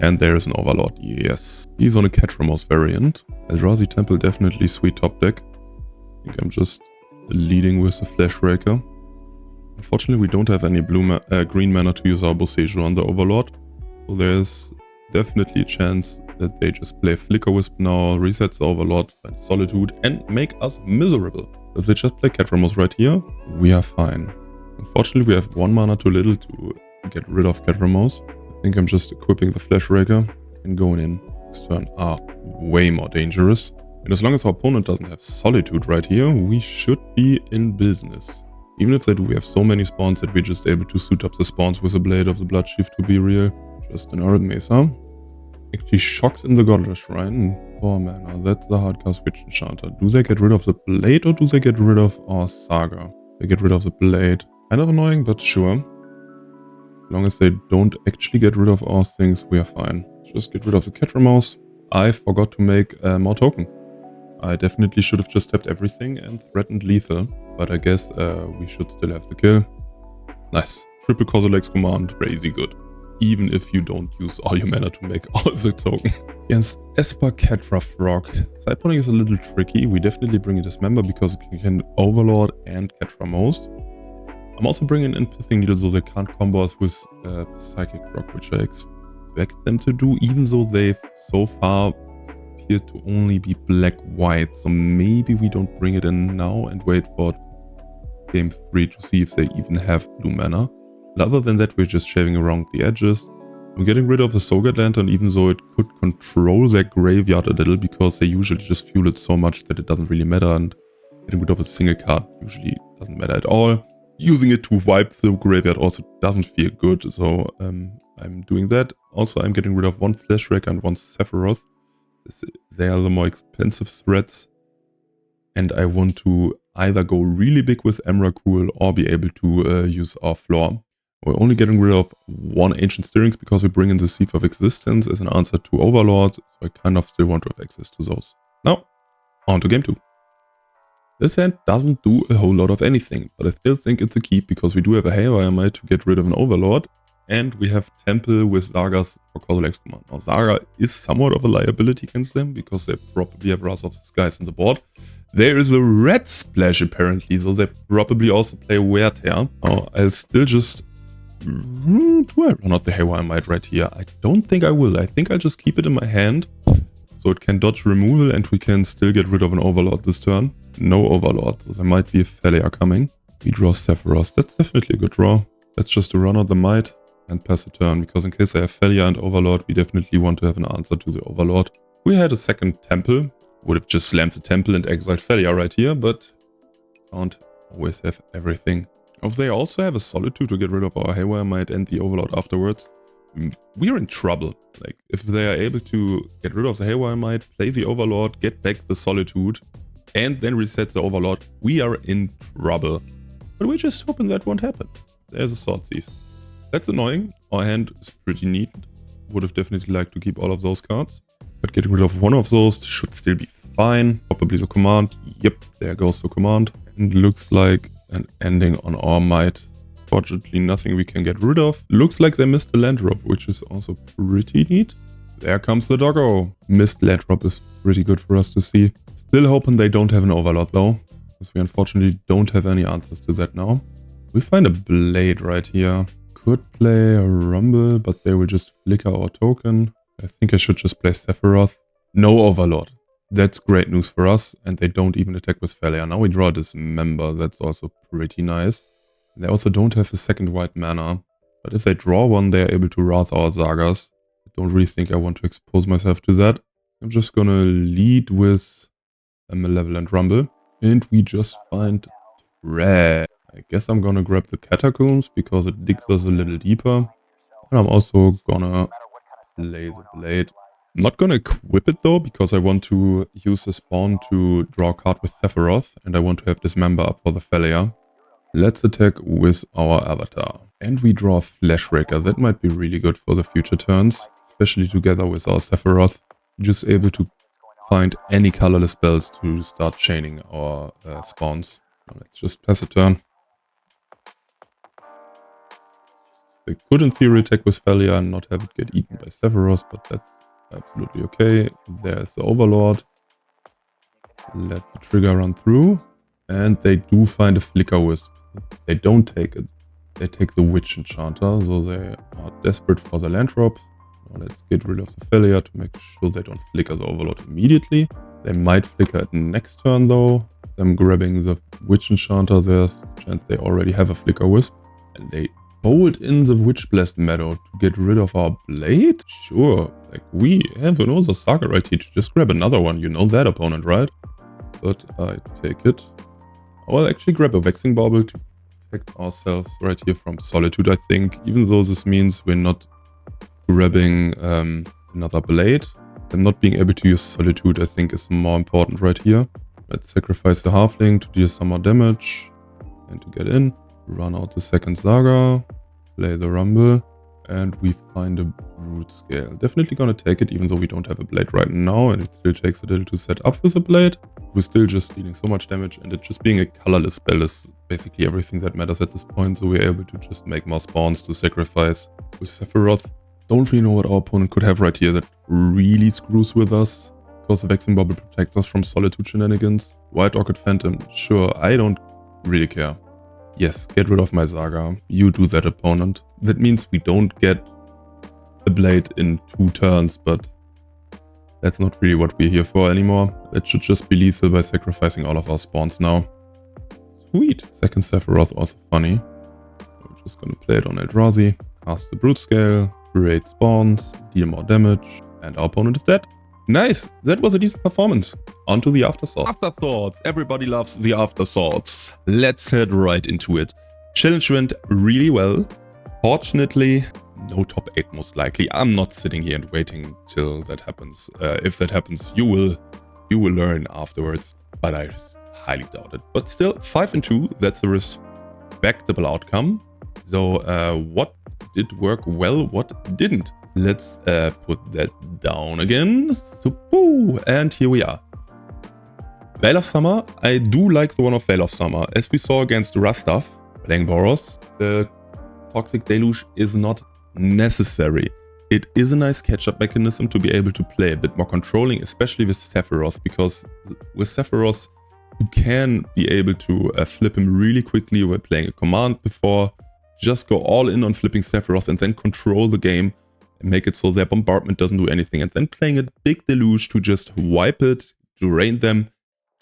Speaker 1: And there is an Overlord, yes. He's on a Ketramose variant. Eldrazi Temple definitely sweet top deck. I think I'm just leading with the Flash Raker. Unfortunately, we don't have any green mana to use our Boseiju on the Overlord. So there's definitely a chance that they just play Flicker Wisp now, resets the Overlord, find Solitude, and make us miserable. If they just play Ketramose right here, we are fine. Unfortunately, we have 1 mana too little to get rid of Ketramose. I think I'm just equipping the Flash Raker and going in. Next turn are way more dangerous. And as long as our opponent doesn't have Solitude right here, we should be in business. Even if they do, we have so many spawns that we're just able to suit up the spawns with a Blade of the Bloodchief to be real. Just an Arid Mesa. Actually shocks in the Godless Shrine. 4 mana, that's the hardcast Witch Enchanter. Do they get rid of the Blade or do they get rid of our Saga? They get rid of the blade. Kind of annoying, but sure. As long as they don't actually get rid of our things, we are fine. Just get rid of the Ketramose. I forgot to make more token. I definitely should have just tapped everything and threatened lethal, but I guess we should still have the kill. Nice. Triple Kozilek's command, crazy good. Even if you don't use all your mana to make all the token. Against Esper FrOculus, sideboarding is a little tricky. We definitely bring a Dismember because it can Overlord and Ketramose. I'm also bringing in Pithing Needle so they can't combo us with Psychic Rock, which I expect them to do, even though they've so far appeared to only be black-white. So maybe we don't bring it in now and wait for game 3 to see if they even have blue mana. But other than that, we're just shaving around the edges. I'm getting rid of the Sogat Lantern, even though it could control their graveyard a little, because they usually just fuel it so much that it doesn't really matter, and getting rid of a single card usually doesn't matter at all. Using it to wipe the graveyard also doesn't feel good, so I'm doing that. Also, I'm getting rid of one Flashwrecker and one Sephiroth. They are the more expensive threats, and I want to either go really big with Emrakul or be able to use our floor. We're only getting rid of one Ancient Stirrings because we bring in the Thief of Existence as an answer to Overlord, so I kind of still want to have access to those. Now, on to game 2. This hand doesn't do a whole lot of anything, but I still think it's a keep because we do have a Haywire Might to get rid of an Overlord, and we have Temple with Zaga's FrOculus command. Now, Zaga is somewhat of a liability against them because they probably have Wrath of the Skies on the board. There is a red splash apparently, so they probably also play Wear Tear. Now, I'll still just... Do I run out the Haywire Might right here? I don't think I will. I think I'll just keep it in my hand so it can dodge removal and we can still get rid of an Overlord this turn. No Overlord, so there might be a Failure coming. We draw Sephiroth. That's definitely a good draw. That's just to run out the Might and pass the turn, because in case I have Failure and Overlord, we definitely want to have an answer to the Overlord. We had a second Temple. Would have just slammed the Temple and exiled Failure right here, but can't always have everything. If they also have a Solitude to get rid of our Haywire Might and the Overlord afterwards, we're in trouble. Like, if they are able to get rid of the Haywire Might, play the Overlord, get back the Solitude, and then reset the Overlord, we are in trouble. But we're just hoping that won't happen. There's a Swordseize. That's annoying. Our hand is pretty neat. Would have definitely liked to keep all of those cards. But getting rid of one of those should still be fine. Probably the command. Yep, there goes the command. And looks like an ending on our Might. Fortunately, nothing we can get rid of. Looks like they missed the land drop, which is also pretty neat. There comes the doggo. Missed land drop is pretty good for us to see. Still hoping they don't have an Overlord though, because we unfortunately don't have any answers to that now. We find a Blade right here. Could play a Rumble, but they will just flicker our token. I think I should just play Sephiroth. No Overlord. That's great news for us, and they don't even attack with Failure. Now we draw a Dismember, that's also pretty nice. They also don't have a second white mana, but if they draw one, they are able to Wrath our Sagas. I don't really think I want to expose myself to that. I'm just gonna lead with a Malevolent Rumble, and we just find Red. I guess I'm gonna grab the Catacombs because it digs us a little deeper. And I'm also gonna play the Blade. I'm not gonna equip it though, because I want to use the spawn to draw a card with Sephiroth, and I want to have Dismember up for the Failure. Let's attack with our Avatar. And we draw a Flashwrecker. That might be really good for the future turns, especially together with our Sephiroth. Just able to find any colorless spells to start chaining our spawns. Let's just pass a turn. They could in theory attack with Failure and not have it get eaten by Sephiroth, but that's absolutely okay. There's the Overlord. Let the trigger run through. And they do find a Flicker Wisp. They don't take it. They take the Witch Enchanter, so they are desperate for the land drop. Now let's get rid of the Failure to make sure they don't flicker the Overlord immediately. They might flicker it next turn though. Them grabbing the Witch Enchanter, there's a chance they already have a Flicker Wisp. And they bolt in the Witch Blast Meadow to get rid of our Blade? Sure, like we have another Saga right here to just grab another one. You know that opponent, right? But I take it. I'll actually grab a Vexing Bauble to protect ourselves right here from Solitude, I think. Even though this means we're not grabbing another Blade. Them not being able to use Solitude, I think, is more important right here. Let's sacrifice the Halfling to deal some more damage. And to get in, run out the second Saga, play the Rumble, and we find a Broodscale. Definitely gonna take it, even though we don't have a blade right now, and it still takes a little to set up with a blade. We're still just dealing so much damage, and it just being a colorless spell is basically everything that matters at this point, so we're able to just make more spawns to sacrifice. With Sephiroth, don't really know what our opponent could have right here that really screws with us, because the Vexing Bubble protects us from Solitude shenanigans. White Orchid Phantom, sure, I don't really care. Yes, get rid of my Saga. You do that, opponent. That means we don't get a blade in 2 turns, but that's not really what we're here for anymore. That should just be lethal by sacrificing all of our spawns now. Sweet. Second Sephiroth, also funny. We're just gonna play it on Eldrazi, cast the Broodscale, create spawns, deal more damage, and our opponent is dead. Nice! That was a decent performance. On to the Afterthoughts. Afterthoughts. Everybody loves the Afterthoughts. Let's head right into it. Challenge went really well. Fortunately, no top 8 most likely. I'm not sitting here and waiting till that happens. If that happens, you will learn afterwards. But I highly doubt it. But still, 5 and 2. That's a respectable outcome. So what did work well, what didn't? Let's put that down again. So, and here we are. Veil of Summer. I do like the one of Veil of Summer. As we saw against Rustaf, playing Boros, the Toxic Deluge is not necessary. It is a nice catch-up mechanism to be able to play a bit more controlling, especially with Sephiroth, because with Sephiroth, you can be able to flip him really quickly while playing a command before. Just go all in on flipping Sephiroth and then control the game and make it so their bombardment doesn't do anything. And then playing a big Deluge to just wipe it, drain them,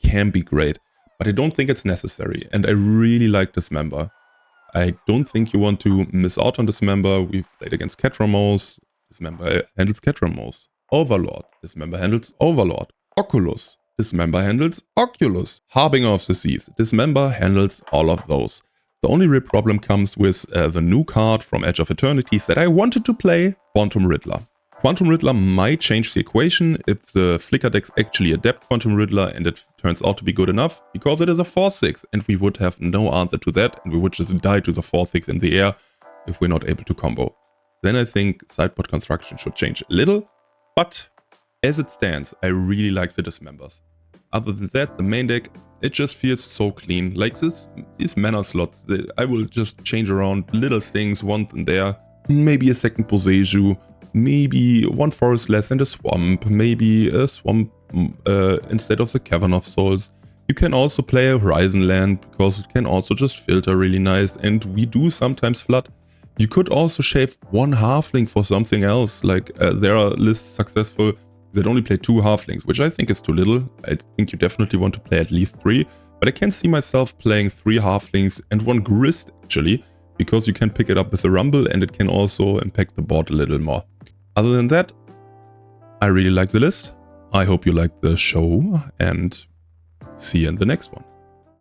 Speaker 1: can be great. But I don't think it's necessary. And I really like Dismember. I don't think you want to miss out on Dismember. We've played against Ketramose. Dismember handles Ketramose. Overlord. Dismember handles Overlord. Oculus. Dismember handles Oculus. Harbinger of the Seas. Dismember handles all of those. The only real problem comes with the new card from Edge of Eternities that I wanted to play, Quantum Riddler. Quantum Riddler might change the equation if the Flicker decks actually adapt Quantum Riddler and it turns out to be good enough, because it is a 4-6 and we would have no answer to that and we would just die to the 4-6 in the air if we're not able to combo. Then I think sideboard construction should change a little, but as it stands, I really like the Dismembers. Other than that, the main deck, it just feels so clean. Like these mana slots, I will just change around little things, one in there, maybe a second Boseiju, maybe one forest less and a swamp, maybe a swamp instead of the Cavern of Souls. You can also play a Horizon Land because it can also just filter really nice, and we do sometimes flood. You could also shave one halfling for something else, like there are lists successful that only play 2 halflings, which I think is too little. I think you definitely want to play at least 3, but I can see myself playing 3 halflings and 1 grist actually, because you can pick it up with a rumble and it can also impact the board a little more. Other than that, I really like the list. I hope you liked the show and see you in the next one.